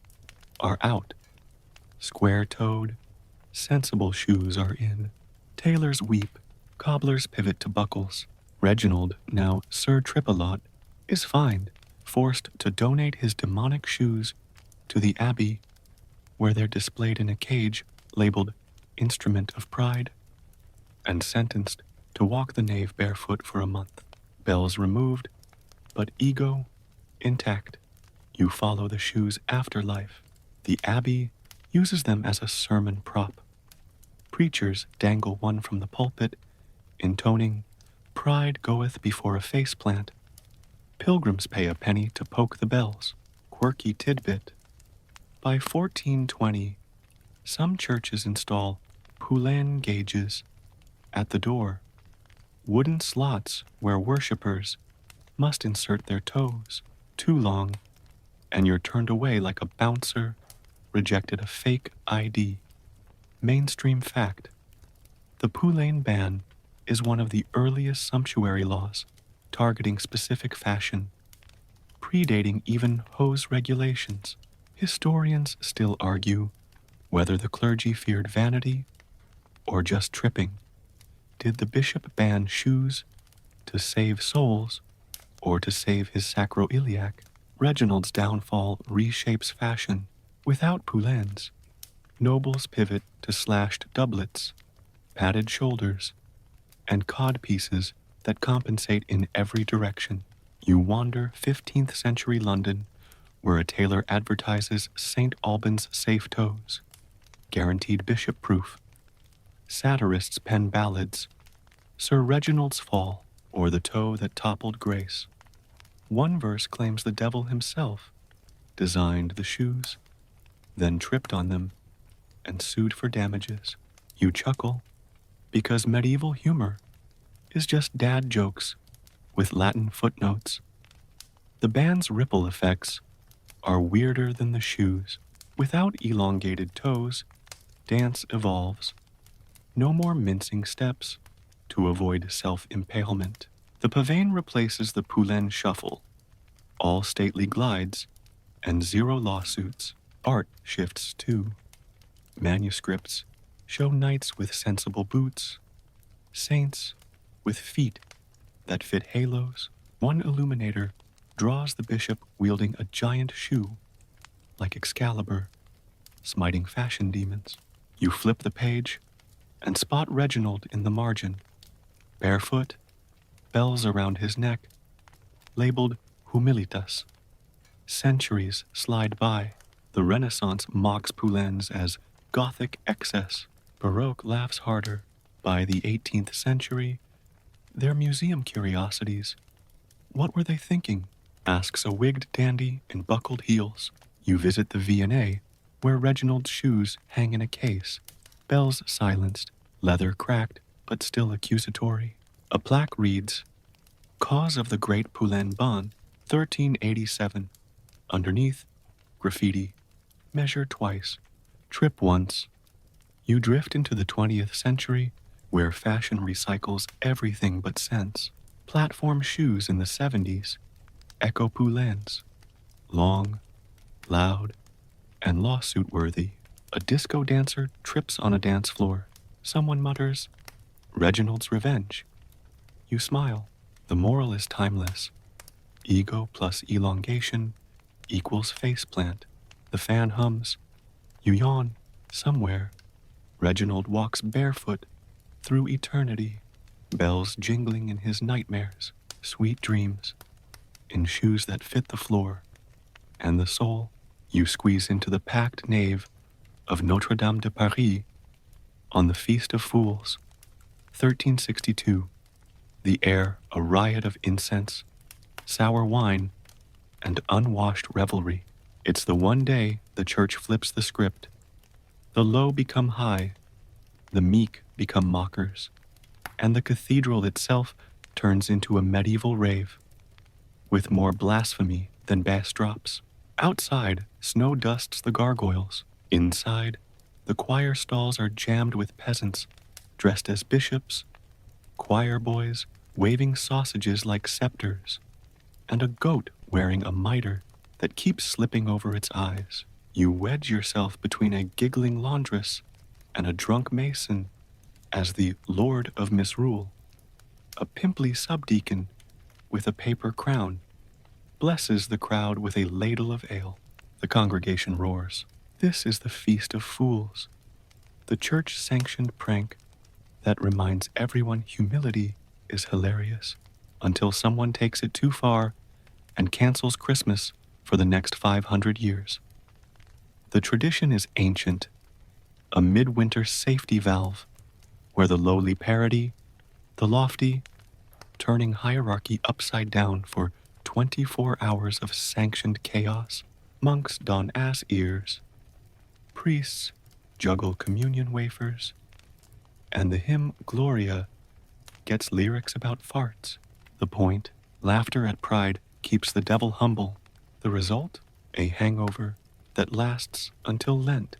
are out. Square-toed, sensible shoes are in. Tailors weep, cobblers pivot to buckles. Reginald, now Sir Tripalot, is fined, forced to donate his demonic shoes to the abbey, where they're displayed in a cage labeled Instrument of Pride, and sentenced to walk the nave barefoot for a month. Bells removed, but ego intact. You follow the shoes' afterlife. The abbey uses them as a sermon prop. Preachers dangle one from the pulpit, intoning, "Pride goeth before a faceplant." Pilgrims pay a penny to poke the bells. Quirky tidbit. By 1420, some churches install poulain gauges at the door, wooden slots where worshippers must insert their toes. Too long, and you're turned away like a bouncer rejected a fake ID. Mainstream fact. The Poulain ban is one of the earliest sumptuary laws targeting specific fashion, predating even hose regulations. Historians still argue whether the clergy feared vanity or just tripping. Did the bishop ban shoes to save souls or to save his sacroiliac? Reginald's downfall reshapes fashion. Without poulains, nobles pivot to slashed doublets, padded shoulders, and codpieces that compensate in every direction. You wander 15th century London, where a tailor advertises St. Albans safe toes, guaranteed bishop proof. Satirists pen ballads, Sir Reginald's Fall, or The Toe That Toppled Grace. One verse claims the devil himself designed the shoes, then tripped on them, and sued for damages. You chuckle, because medieval humor is just dad jokes with Latin footnotes. The band's ripple effects are weirder than the shoes. Without elongated toes, dance evolves. No more mincing steps to avoid self-impalement. The pavane replaces the poulain shuffle, all stately glides, and zero lawsuits. Art shifts too. Manuscripts show knights with sensible boots, saints with feet that fit halos. One illuminator draws the bishop wielding a giant shoe, like Excalibur, smiting fashion demons. You flip the page and spot Reginald in the margin, barefoot, bells around his neck, labeled Humilitas. Centuries slide by. The Renaissance mocks poulains as Gothic excess. Baroque laughs harder. By the 18th century, they're museum curiosities. What were they thinking? Asks a wigged dandy in buckled heels. You visit the V&A, where Reginald's shoes hang in a case, bells silenced, leather cracked, but still accusatory. A plaque reads, Cause of the Great Poulain Ban, 1387. Underneath, graffiti, measure twice, trip once. You drift into the 20th century, where fashion recycles everything but sense. Platform shoes in the 70s, echo poulains, long, loud, and lawsuit-worthy. A disco dancer trips on a dance floor. Someone mutters, Reginald's revenge. You smile. The moral is timeless. Ego plus elongation equals faceplant. The fan hums. You yawn. Somewhere, Reginald walks barefoot through eternity, bells jingling in his nightmares, sweet dreams, in shoes that fit the floor, and the soul. You squeeze into the packed nave of Notre Dame de Paris on the Feast of Fools, 1362. The air a riot of incense, sour wine, and unwashed revelry. It's the one day the church flips the script. The low become high, the meek become mockers, and the cathedral itself turns into a medieval rave, with more blasphemy than bass drops. Outside, snow dusts the gargoyles. Inside, the choir stalls are jammed with peasants dressed as bishops, choir boys waving sausages like scepters, and a goat wearing a mitre that keeps slipping over its eyes. You wedge yourself between a giggling laundress and a drunk mason as the Lord of Misrule. A pimply subdeacon with a paper crown blesses the crowd with a ladle of ale. The congregation roars. This is the Feast of Fools, the church-sanctioned prank that reminds everyone humility is hilarious, until someone takes it too far and cancels Christmas for the next 500 years. The tradition is ancient, a midwinter safety valve where the lowly parody, the lofty, turning hierarchy upside down for 24 hours of sanctioned chaos. Monks don ass ears, priests juggle communion wafers, and the hymn Gloria gets lyrics about farts. The point, laughter at pride keeps the devil humble. The result, a hangover that lasts until Lent.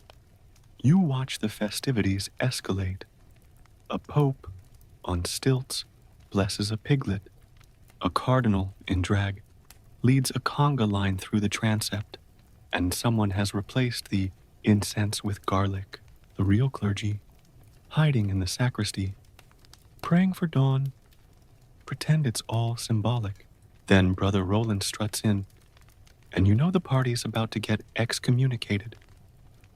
You watch the festivities escalate. A pope on stilts blesses a piglet. A cardinal in drag leads a conga line through the transept, and someone has replaced the incense with garlic. The real clergy, hiding in the sacristy, praying for dawn, pretend it's all symbolic. Then Brother Roland struts in, and you know the party's about to get excommunicated.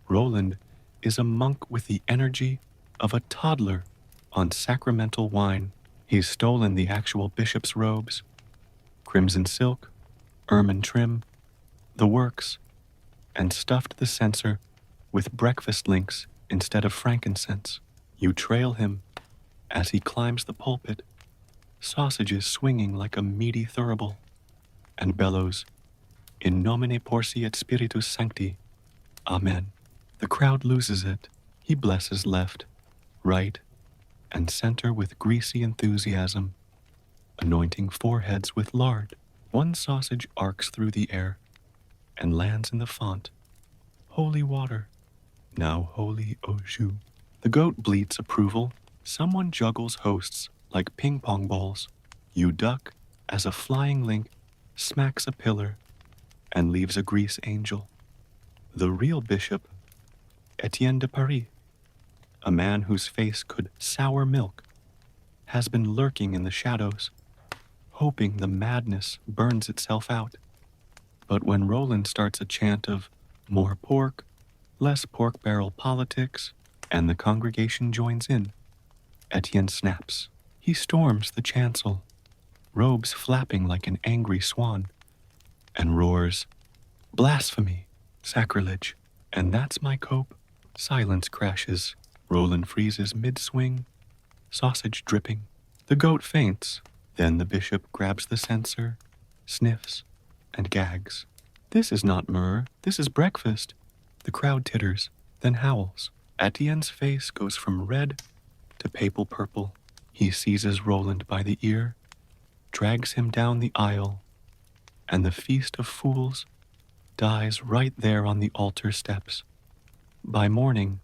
Roland is a monk with the energy of a toddler on sacramental wine. He's stolen the actual bishop's robes, crimson silk, ermine trim, the works, and stuffed the censer with breakfast links instead of frankincense. You trail him as he climbs the pulpit, sausages swinging like a meaty thurible, and bellows, "In nomine porsi et spiritus sancti, Amen." The crowd loses it. He blesses left, right, and center with greasy enthusiasm, anointing foreheads with lard. One sausage arcs through the air and lands in the font, "Holy water, now holy au jus." The goat bleats approval. Someone juggles hosts like ping pong balls. You duck as a flying link smacks a pillar and leaves a grease angel. The real bishop, Etienne de Paris, a man whose face could sour milk, has been lurking in the shadows, hoping the madness burns itself out. But when Roland starts a chant of more pork, less pork barrel politics, and the congregation joins in, Etienne snaps. He storms the chancel, robes flapping like an angry swan, and roars, "Blasphemy, sacrilege." And that's my cope. Silence crashes. Roland freezes mid-swing, sausage dripping. The goat faints. Then the bishop grabs the censer, sniffs, and gags. "This is not myrrh, this is breakfast." The crowd titters, then howls. Etienne's face goes from red to papal purple. He seizes Roland by the ear, drags him down the aisle, and the feast of fools dies right there on the altar steps. By morning,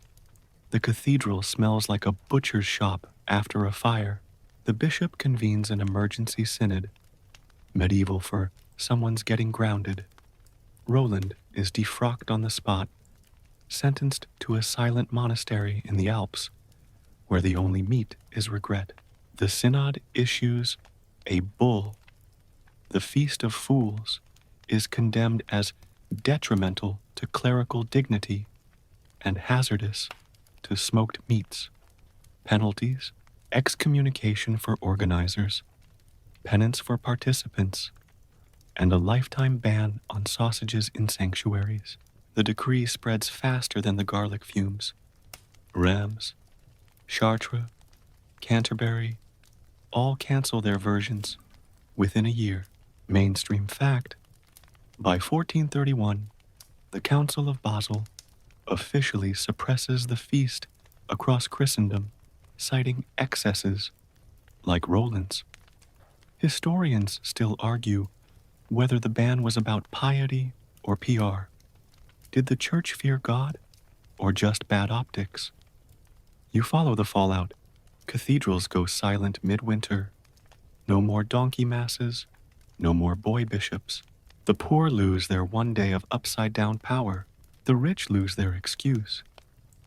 the cathedral smells like a butcher's shop after a fire. The bishop convenes an emergency synod, medieval for someone's getting grounded. Roland is defrocked on the spot, sentenced to a silent monastery in the Alps, where the only meat is regret. The synod issues a bull. The Feast of Fools is condemned as detrimental to clerical dignity and hazardous to smoked meats. Penalties: excommunication for organizers, penance for participants, and a lifetime ban on sausages in sanctuaries. The decree spreads faster than the garlic fumes. Reims, Chartres, Canterbury, all cancel their versions within a year. Mainstream fact: by 1431, the Council of Basel officially suppresses the feast across Christendom, citing excesses like Roland's. Historians still argue whether the ban was about piety or PR. Did the church fear God or just bad optics? You follow the fallout. Cathedrals go silent midwinter. No more donkey masses, no more boy bishops. The poor lose their one day of upside-down power. The rich lose their excuse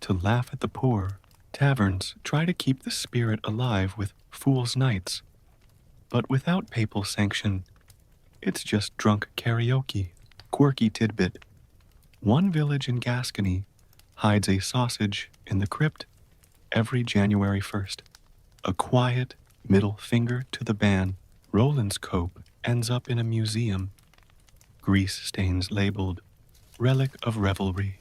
to laugh at the poor. Taverns try to keep the spirit alive with fools' nights, but without papal sanction, it's just drunk karaoke. Quirky tidbit: one village in Gascony hides a sausage in the crypt every January 1st. A quiet middle finger to the ban. Roland's cope ends up in a museum. Grease stains labeled "Relic of Revelry."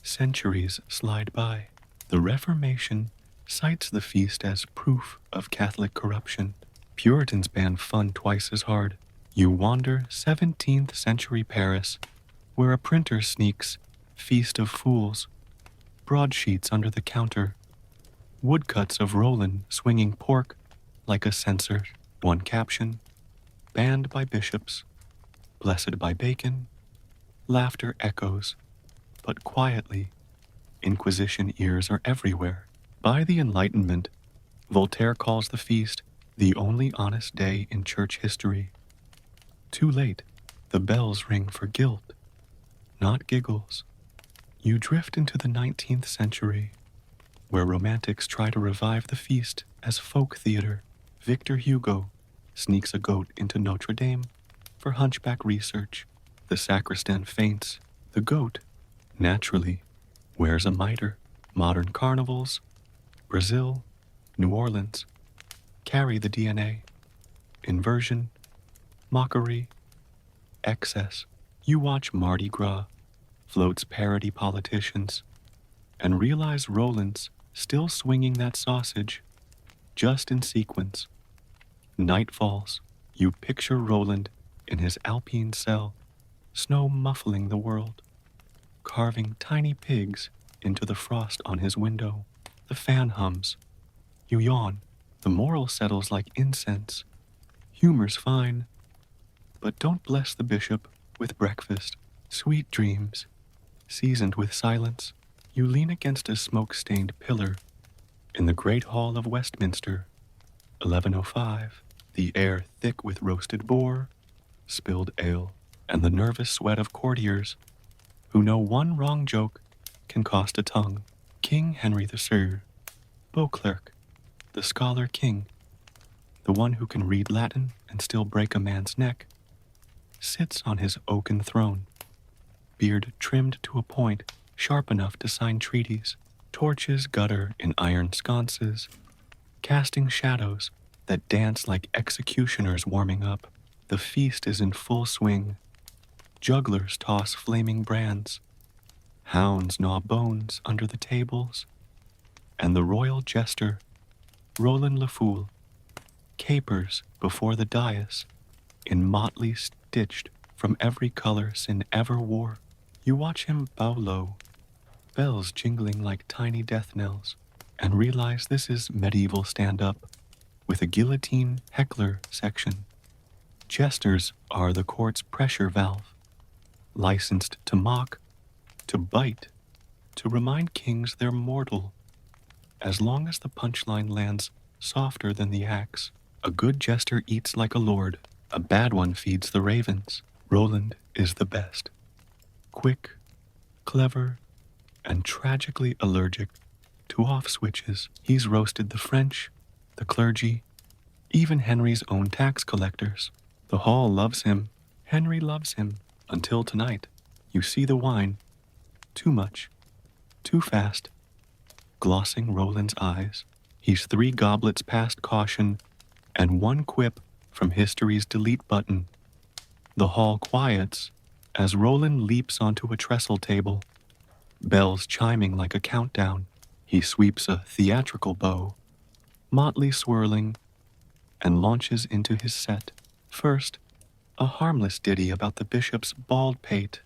Centuries slide by. The Reformation cites the feast as proof of Catholic corruption. Puritans ban fun twice as hard. You wander 17th century Paris, where a printer sneaks "Feast of Fools," broadsheets under the counter, woodcuts of Roland swinging pork like a censer. One caption: banned by bishops, blessed by bacon. Laughter echoes, but quietly. Inquisition ears are everywhere. By the Enlightenment, Voltaire calls the feast the only honest day in church history. Too late, the bells ring for guilt, not giggles. You drift into the 19th century, where romantics try to revive the feast as folk theater. Victor Hugo sneaks a goat into Notre Dame for hunchback research. The sacristan faints. The goat, naturally, wears a mitre. Modern carnivals, Brazil, New Orleans, carry the DNA. Inversion, mockery, excess. You watch Mardi Gras, floats parody politicians, and realize Roland's still swinging that sausage, just in sequence. Night falls. You picture Roland in his alpine cell, snow muffling the world, carving tiny pigs into the frost on his window. The fan hums. You yawn. The moral settles like incense. Humor's fine, but don't bless the bishop with breakfast. Sweet dreams, seasoned with silence. You lean against a smoke-stained pillar in the great hall of Westminster. 11:05. The air thick with roasted boar, spilled ale, and the nervous sweat of courtiers who know one wrong joke can cost a tongue. King Henry III, Beauclerk, the scholar king, the one who can read Latin and still break a man's neck, sits on his oaken throne, beard trimmed to a point sharp enough to sign treaties. Torches gutter in iron sconces, casting shadows that dance like executioners warming up. The feast is in full swing. Jugglers toss flaming brands, hounds gnaw bones under the tables, and the royal jester, Roland Le Fool, capers before the dais in motley stitched from every color sin ever wore. You watch him bow low, bells jingling like tiny death knells, and realize this is medieval stand-up with a guillotine heckler section. Jesters are the court's pressure valve, licensed to mock, to bite, to remind kings they're mortal. As long as the punchline lands softer than the axe, a good jester eats like a lord, a bad one feeds the ravens. Roland is the best. Quick, clever, and tragically allergic to off switches. He's roasted the French, the clergy, even Henry's own tax collectors. The hall loves him. Henry loves him. Until tonight, you see the wine. Too much. Too fast. Glossing Roland's eyes. He's 3 goblets past caution and 1 quip from history's delete button. The hall quiets as Roland leaps onto a trestle table, bells chiming like a countdown. He sweeps a theatrical bow, motley swirling, and launches into his set. First, a harmless ditty about the bishop's bald pate,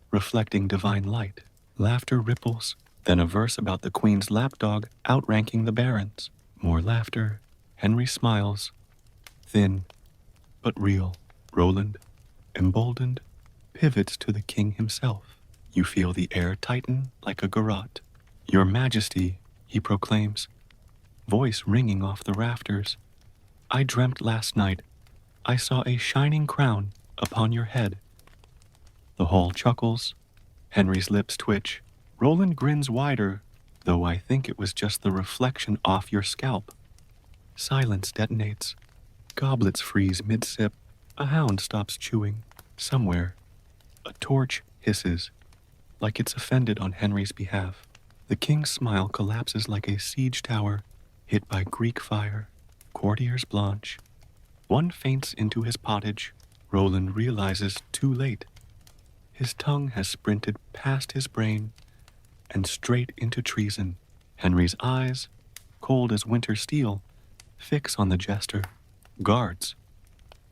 reflecting divine light. Laughter ripples, then a verse about the queen's lapdog outranking the barons. More laughter. Henry smiles, thin but real. Roland, emboldened, pivots to the king himself. You feel the air tighten like a garrote. Your Majesty, he proclaims, voice ringing off the rafters. I dreamt last night I saw a shining crown upon your head. The hall chuckles. Henry's lips twitch. Roland grins wider, though I think it was just the reflection off your scalp. Silence detonates. Goblets freeze mid-sip. A hound stops chewing. Somewhere, a torch hisses, like it's offended on Henry's behalf. The king's smile collapses like a siege tower hit by Greek fire. Courtiers blanch. One faints into his pottage. Roland realizes too late. His tongue has sprinted past his brain and straight into treason. Henry's eyes, cold as winter steel, fix on the jester. Guards.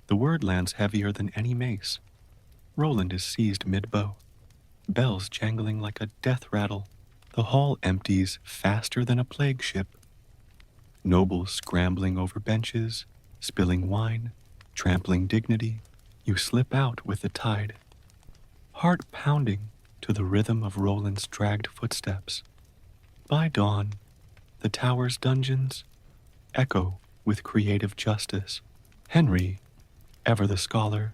The word lands heavier than any mace. Roland is seized mid-bow. Bells jangling like a death rattle. The hall empties faster than a plague ship. Nobles scrambling over benches, spilling wine, trampling dignity. You slip out with the tide, heart pounding to the rhythm of Roland's dragged footsteps. By dawn, The tower's dungeons echo with creative justice. Henry, ever the scholar,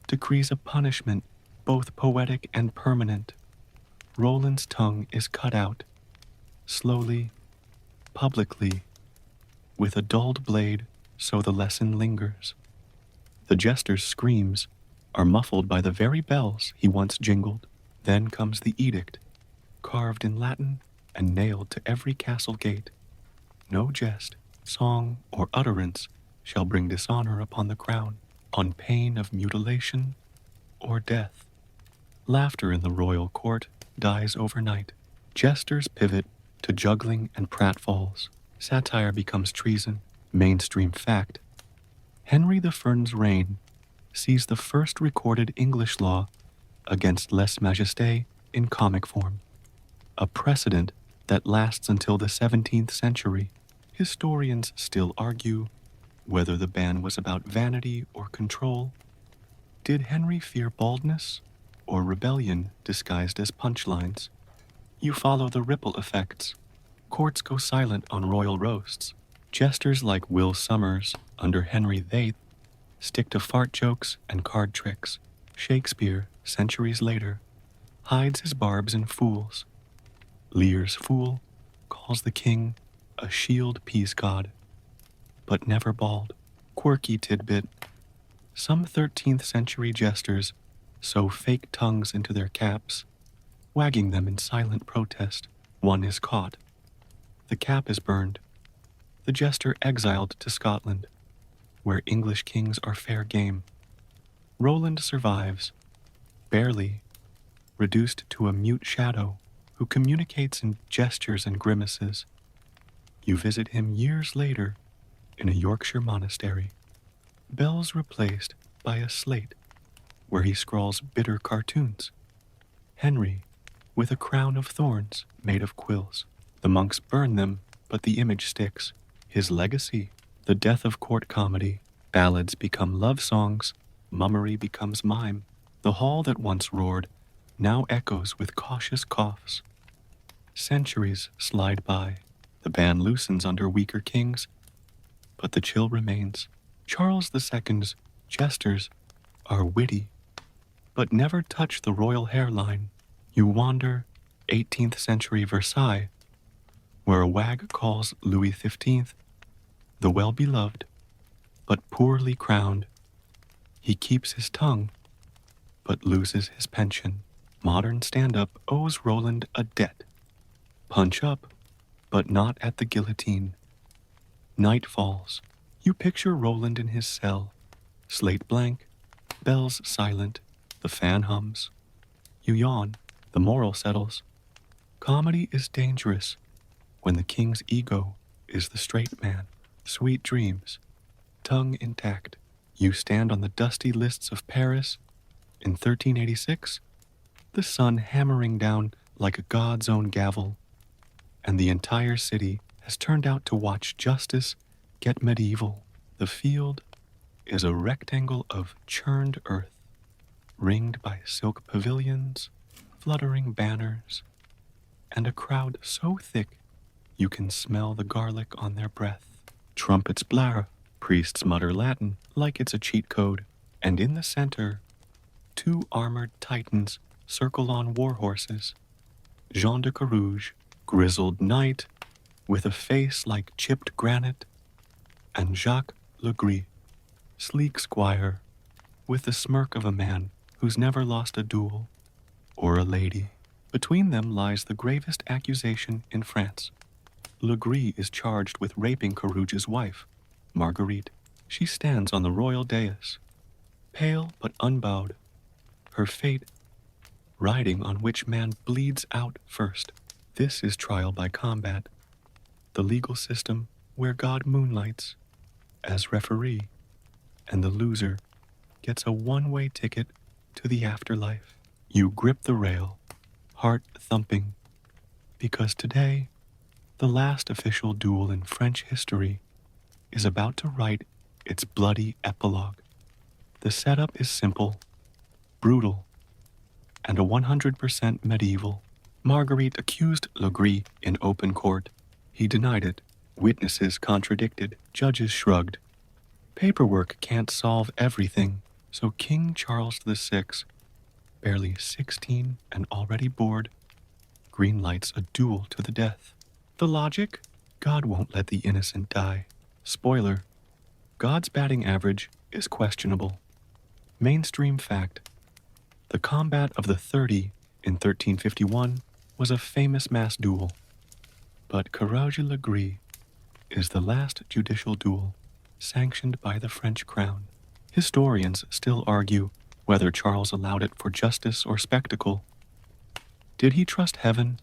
decrees a punishment both poetic and permanent. Roland's tongue is cut out, slowly, publicly, with a dulled blade so the lesson lingers. The jester's screams are muffled by the very bells he once jingled. Then comes the edict, carved in Latin and nailed to every castle gate. No jest, song, or utterance shall bring dishonor upon the crown, on pain of mutilation or death. Laughter in the royal court dies overnight. Jesters pivot to juggling and pratfalls. Satire becomes treason, mainstream fact. Henry the Fern's reign sees the first recorded English law against lèse-majesté in comic form, a precedent that lasts until the 17th century. Historians still argue whether the ban was about vanity or control. Did Henry fear baldness or rebellion disguised as punchlines? You follow the ripple effects. Courts go silent on royal roasts. Jesters like Will Sommers under Henry VIII stick to fart jokes and card tricks. Shakespeare, centuries later, hides his barbs in fools. Lear's fool calls the king a shield peace god, but never bald. Quirky tidbit: some 13th century jesters sew fake tongues into their caps, wagging them in silent protest. One is caught. The cap is burned. The jester exiled to Scotland, where English kings are fair game. Roland survives, barely, reduced to a mute shadow who communicates in gestures and grimaces. You visit him years later in a Yorkshire monastery. Bells replaced by a slate where he scrawls bitter cartoons. Henry, with a crown of thorns made of quills. The monks burn them, but the image sticks. His legacy, the death of court comedy. Ballads become love songs, mummery becomes mime. The hall that once roared now echoes with cautious coughs. Centuries slide by. The ban loosens under weaker kings, but the chill remains. Charles II's jesters are witty, but never touch the royal hairline. You wander 18th century Versailles, where a wag calls Louis XV the well-beloved, but poorly crowned. He keeps his tongue, but loses his pension. Modern stand-up owes Roland a debt. Punch up, but not at the guillotine. Night falls. You picture Roland in his cell. Slate blank, bells silent, the fan hums. You yawn, the moral settles. Comedy is dangerous when the king's ego is the straight man. Sweet dreams, tongue intact. You stand on the dusty lists of Paris in 1386, the sun hammering down like a god's own gavel, and the entire city has turned out to watch justice get medieval. The field is a rectangle of churned earth, ringed by silk pavilions, fluttering banners, and a crowd so thick you can smell the garlic on their breath. Trumpets blare, priests mutter Latin like it's a cheat code, and in the center, two armored titans circle on war horses. Jean de Carouge, grizzled knight with a face like chipped granite, and Jacques Legris, sleek squire with the smirk of a man who's never lost a duel, or a lady. Between them lies the gravest accusation in France. Legris is charged with raping Carouge's wife, Marguerite. She stands on the royal dais, pale but unbowed, her fate riding on which man bleeds out first. This is trial by combat, the legal system where God moonlights as referee, and the loser gets a one-way ticket to the afterlife. You grip the rail, heart thumping, because today, the last official duel in French history is about to write its bloody epilogue. The setup is simple, brutal, and a 100% medieval. Marguerite accused Legris in open court. He denied it. Witnesses contradicted. Judges shrugged. Paperwork can't solve everything, so King Charles VI, barely 16 and already bored, greenlights a duel to the death. The logic? God won't let the innocent die. Spoiler, God's batting average is questionable. Mainstream fact, the combat of the 30 in 1351 was a famous mass duel, but Courage-Legree is the last judicial duel sanctioned by the French crown. Historians still argue whether Charles allowed it for justice or spectacle. Did he trust heaven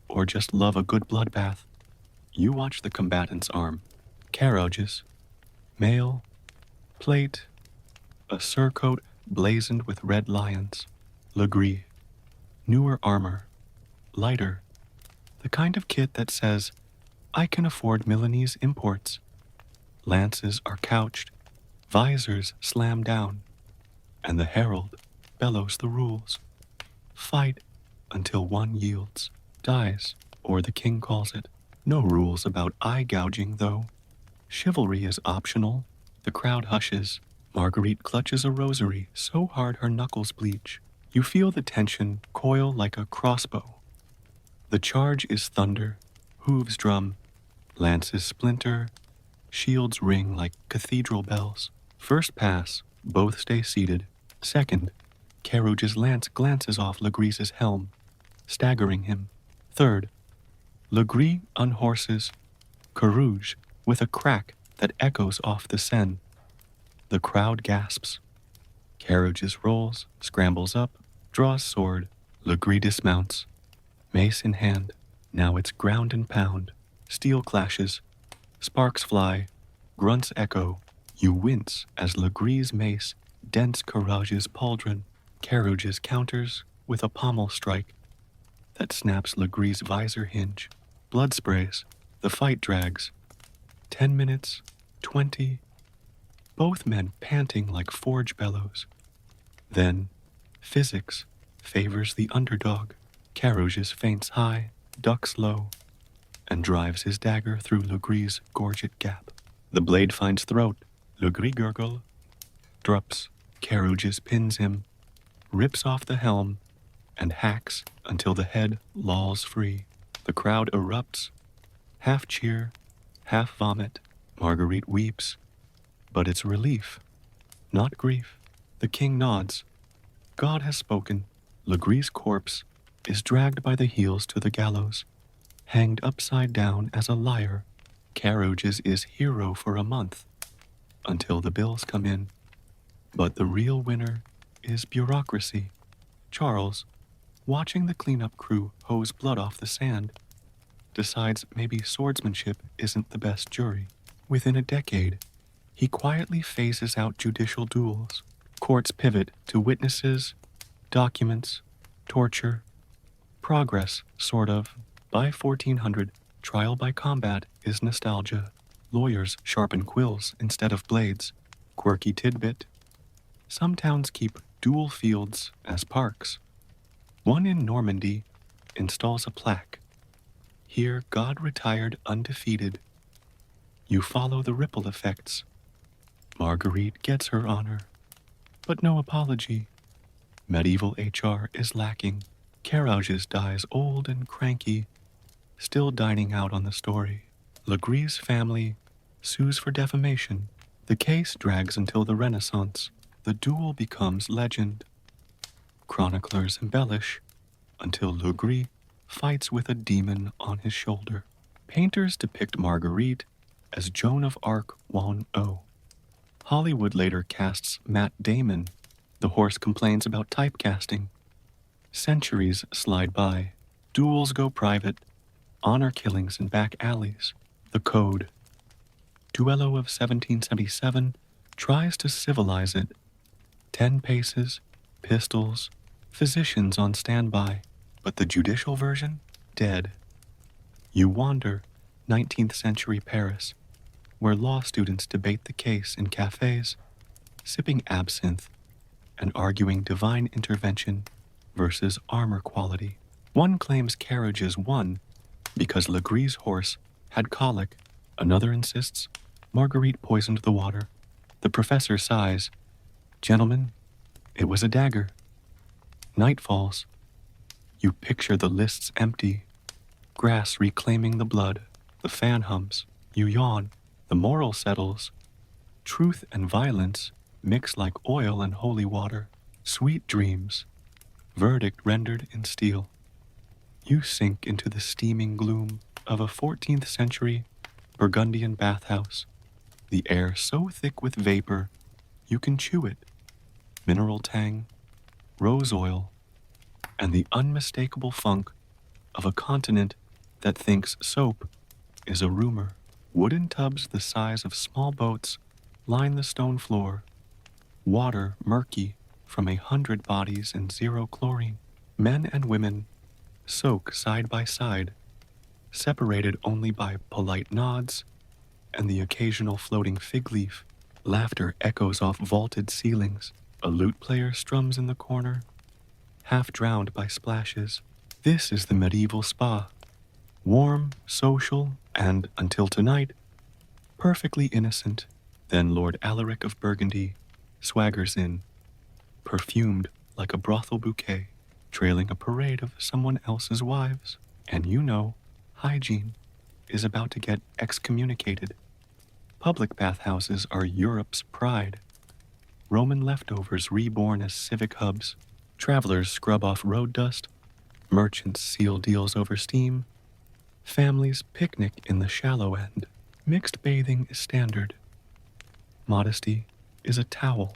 or just love a good bloodbath? You watch the combatant's arm. Carriages, mail, plate, a surcoat blazoned with red lions. Legree, newer armor, lighter, the kind of kit that says, I can afford Milanese imports. Lances are couched, visors slam down, and the herald bellows the rules. Fight until one yields, dies, or the king calls it. No rules about eye gouging, though. Chivalry is optional. The crowd hushes. Marguerite clutches a rosary so hard her knuckles bleach. You feel the tension coil like a crossbow. The charge is thunder, hooves drum, lances splinter, shields ring like cathedral bells. First pass, both stay seated. Second, Carouge's lance glances off Legree's helm, staggering him. Third, Legree unhorses Carouge with a crack that echoes off the Seine. The crowd gasps. Carouge's rolls, scrambles up, draws sword. Legree dismounts, mace in hand. Now it's ground and pound. Steel clashes. Sparks fly. Grunts echo. You wince as Legree's mace dents Carouge's pauldron. Carouge's counters with a pommel strike that snaps Legree's visor hinge. Blood sprays. The fight drags. 10 minutes. 20. Both men panting like forge bellows. Then, physics favors the underdog. Carouge's feints high, ducks low, and drives his dagger through Legree's gorget gap. The blade finds throat. Legree gurgle, drops. Carouge's pins him, rips off the helm, and hacks until the head lolls free. The crowd erupts, half cheer, half vomit. Marguerite weeps, but it's relief, not grief. The king nods. God has spoken. Legree's corpse is dragged by the heels to the gallows, hanged upside down as a liar. Carouge's is hero for a month, until the bills come in. But the real winner is bureaucracy. Charles, watching the cleanup crew hose blood off the sand, decides maybe swordsmanship isn't the best jury. Within a decade, he quietly phases out judicial duels. Courts pivot to witnesses, documents, torture, progress, sort of. By 1400, trial by combat is nostalgia. Lawyers sharpen quills instead of blades. Quirky tidbit. Some towns keep dual fields as parks. One in Normandy installs a plaque. Here God retired undefeated. You follow the ripple effects. Marguerite gets her honor, but no apology. Medieval HR is lacking. Carouge's dies old and cranky, still dining out on the story. Legree's family sues for defamation. The case drags until the Renaissance. The duel becomes legend. Chroniclers embellish until Legree fights with a demon on his shoulder. Painters depict Marguerite as Joan of Arc 1-0. Hollywood later casts Matt Damon. The horse complains about typecasting. Centuries slide by. Duels go private. Honor killings in back alleys. The Code. Duello of 1777 tries to civilize it. 10 paces, pistols, physicians on standby. But the judicial version? Dead. You wander 19th century Paris, where law students debate the case in cafes, sipping absinthe and arguing divine intervention versus armor quality. One claims Carouge's won because Legree's horse Had colic. Another insists Marguerite poisoned the water. The professor sighs. Gentlemen, it was a dagger. Night falls. You picture the lists empty, grass reclaiming the blood. The fan hums. You yawn. The moral settles. Truth and violence mix like oil and holy water. Sweet dreams. Verdict rendered in steel. You sink into the steaming gloom of a 14th century Burgundian bathhouse. The air so thick with vapor, you can chew it. Mineral tang, rose oil, and the unmistakable funk of a continent that thinks soap is a rumor. Wooden tubs the size of small boats line the stone floor. Water murky from 100 bodies and zero chlorine. Men and women soak side by side, separated only by polite nods and the occasional floating fig leaf. Laughter echoes off vaulted ceilings. A lute player strums in the corner, half drowned by splashes. This is the medieval spa. Warm, social, and, until tonight, perfectly innocent. Then Lord Alaric of Burgundy swaggers in, perfumed like a brothel bouquet, trailing a parade of someone else's wives. And you know, hygiene is about to get excommunicated. Public bathhouses are Europe's pride. Roman leftovers reborn as civic hubs. Travelers scrub off road dust. Merchants seal deals over steam. Families picnic in the shallow end. Mixed bathing is standard. Modesty is a towel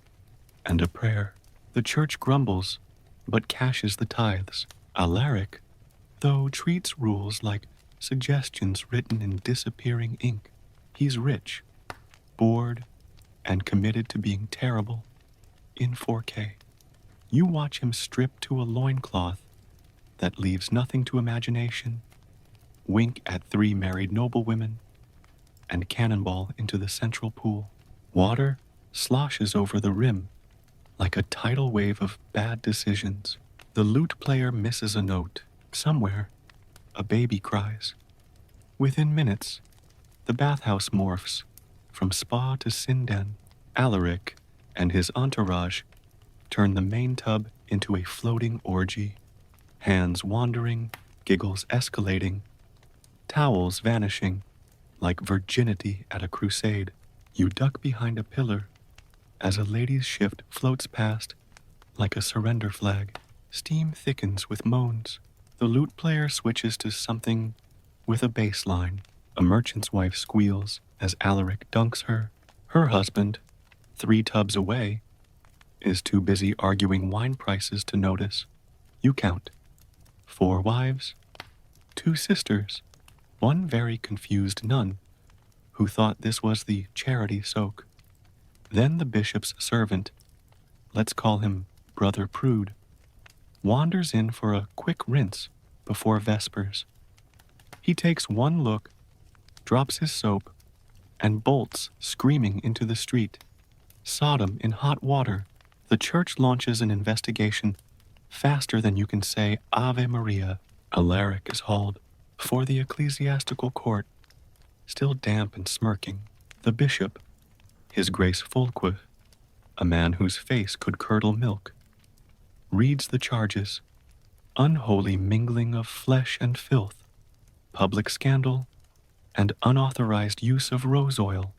and a prayer. The church grumbles, but cashes the tithes. Alaric, though, treats rules like suggestions written in disappearing ink. He's rich, bored, and committed to being terrible in 4K. You watch him strip to a loincloth that leaves nothing to imagination, wink at 3 married noblewomen, and cannonball into the central pool. Water sloshes over the rim like a tidal wave of bad decisions. The lute player misses a note. Somewhere, a baby cries. Within minutes, the bathhouse morphs from spa to sin den. Alaric and his entourage turn the main tub into a floating orgy. Hands wandering, giggles escalating, towels vanishing like virginity at a crusade. You duck behind a pillar as a lady's shift floats past like a surrender flag. Steam thickens with moans. The lute player switches to something with a bass line. A merchant's wife squeals as Alaric dunks her. Her husband, 3 tubs away, is too busy arguing wine prices to notice. You count. 4 wives, 2 sisters, 1 very confused nun who thought this was the charity soak. Then the bishop's servant, let's call him Brother Prude, wanders in for a quick rinse before vespers. He takes 1 look, drops his soap, and bolts screaming into the street. Sodom in hot water. The church launches an investigation faster than you can say Ave Maria. Alaric is hauled before the ecclesiastical court, still damp and smirking. The bishop, his Grace Fulque, a man whose face could curdle milk, reads the charges. Unholy mingling of flesh and filth, public scandal, and unauthorized use of rose oil.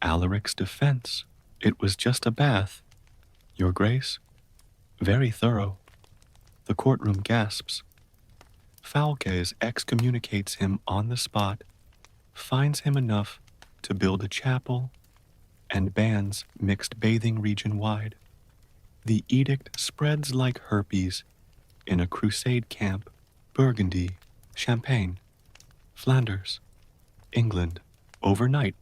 Alaric's defense: it was just a bath, Your Grace. Very thorough. The courtroom gasps. Fulques excommunicates him on the spot, fines him enough to build a chapel, and bans mixed bathing region-wide. The edict spreads like herpes in a crusade camp. Burgundy, Champagne, Flanders, England. Overnight,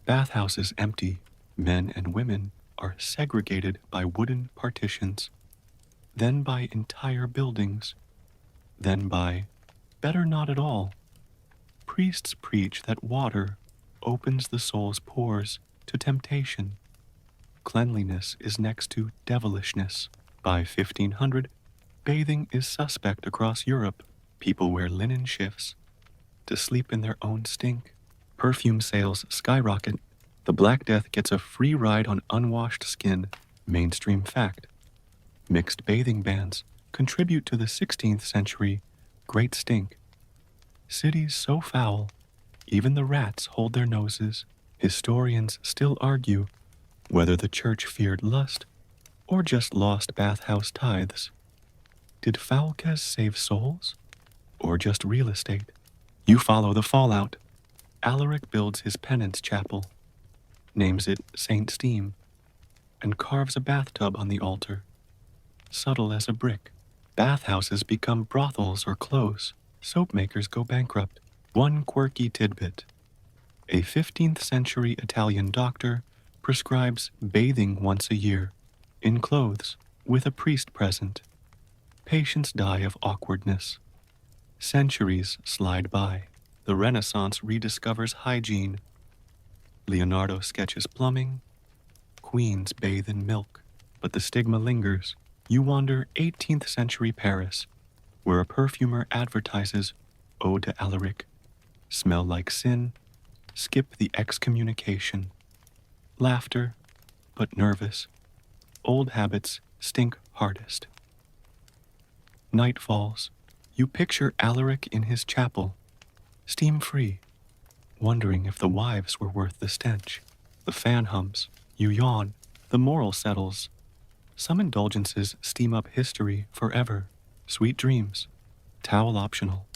bathhouses empty. Men and women are segregated by wooden partitions, then by entire buildings, then by better not at all. Priests preach that water opens the soul's pores to temptation. Cleanliness is next to devilishness. By 1500, bathing is suspect across Europe. People wear linen shifts, to sleep in their own stink. Perfume sales skyrocket. The Black Death gets a free ride on unwashed skin. Mainstream fact. Mixed bathing bans contribute to the 16th century Great Stink. Cities so foul, even the rats hold their noses. Historians still argue whether the church feared lust or just lost bathhouse tithes. Did Falkes save souls or just real estate? You follow the fallout. Alaric builds his penance chapel, names it Saint Steam, and carves a bathtub on the altar, subtle as a brick. Bathhouses become brothels or close. Soap makers go bankrupt. One quirky tidbit. A 15th century Italian doctor prescribes bathing once a year, in clothes, with a priest present. Patients die of awkwardness. Centuries slide by. The Renaissance rediscovers hygiene. Leonardo sketches plumbing. Queens bathe in milk. But the stigma lingers. You wander 18th century Paris, where a perfumer advertises Eau de Alaric. Smell like sin. Skip the excommunication. Laughter, but nervous. Old habits stink hardest. Night falls. You picture Alaric in his chapel, steam-free, wondering if the wives were worth the stench. The fan hums. You yawn. The moral settles. Some indulgences steam up history forever. Sweet dreams. Towel optional.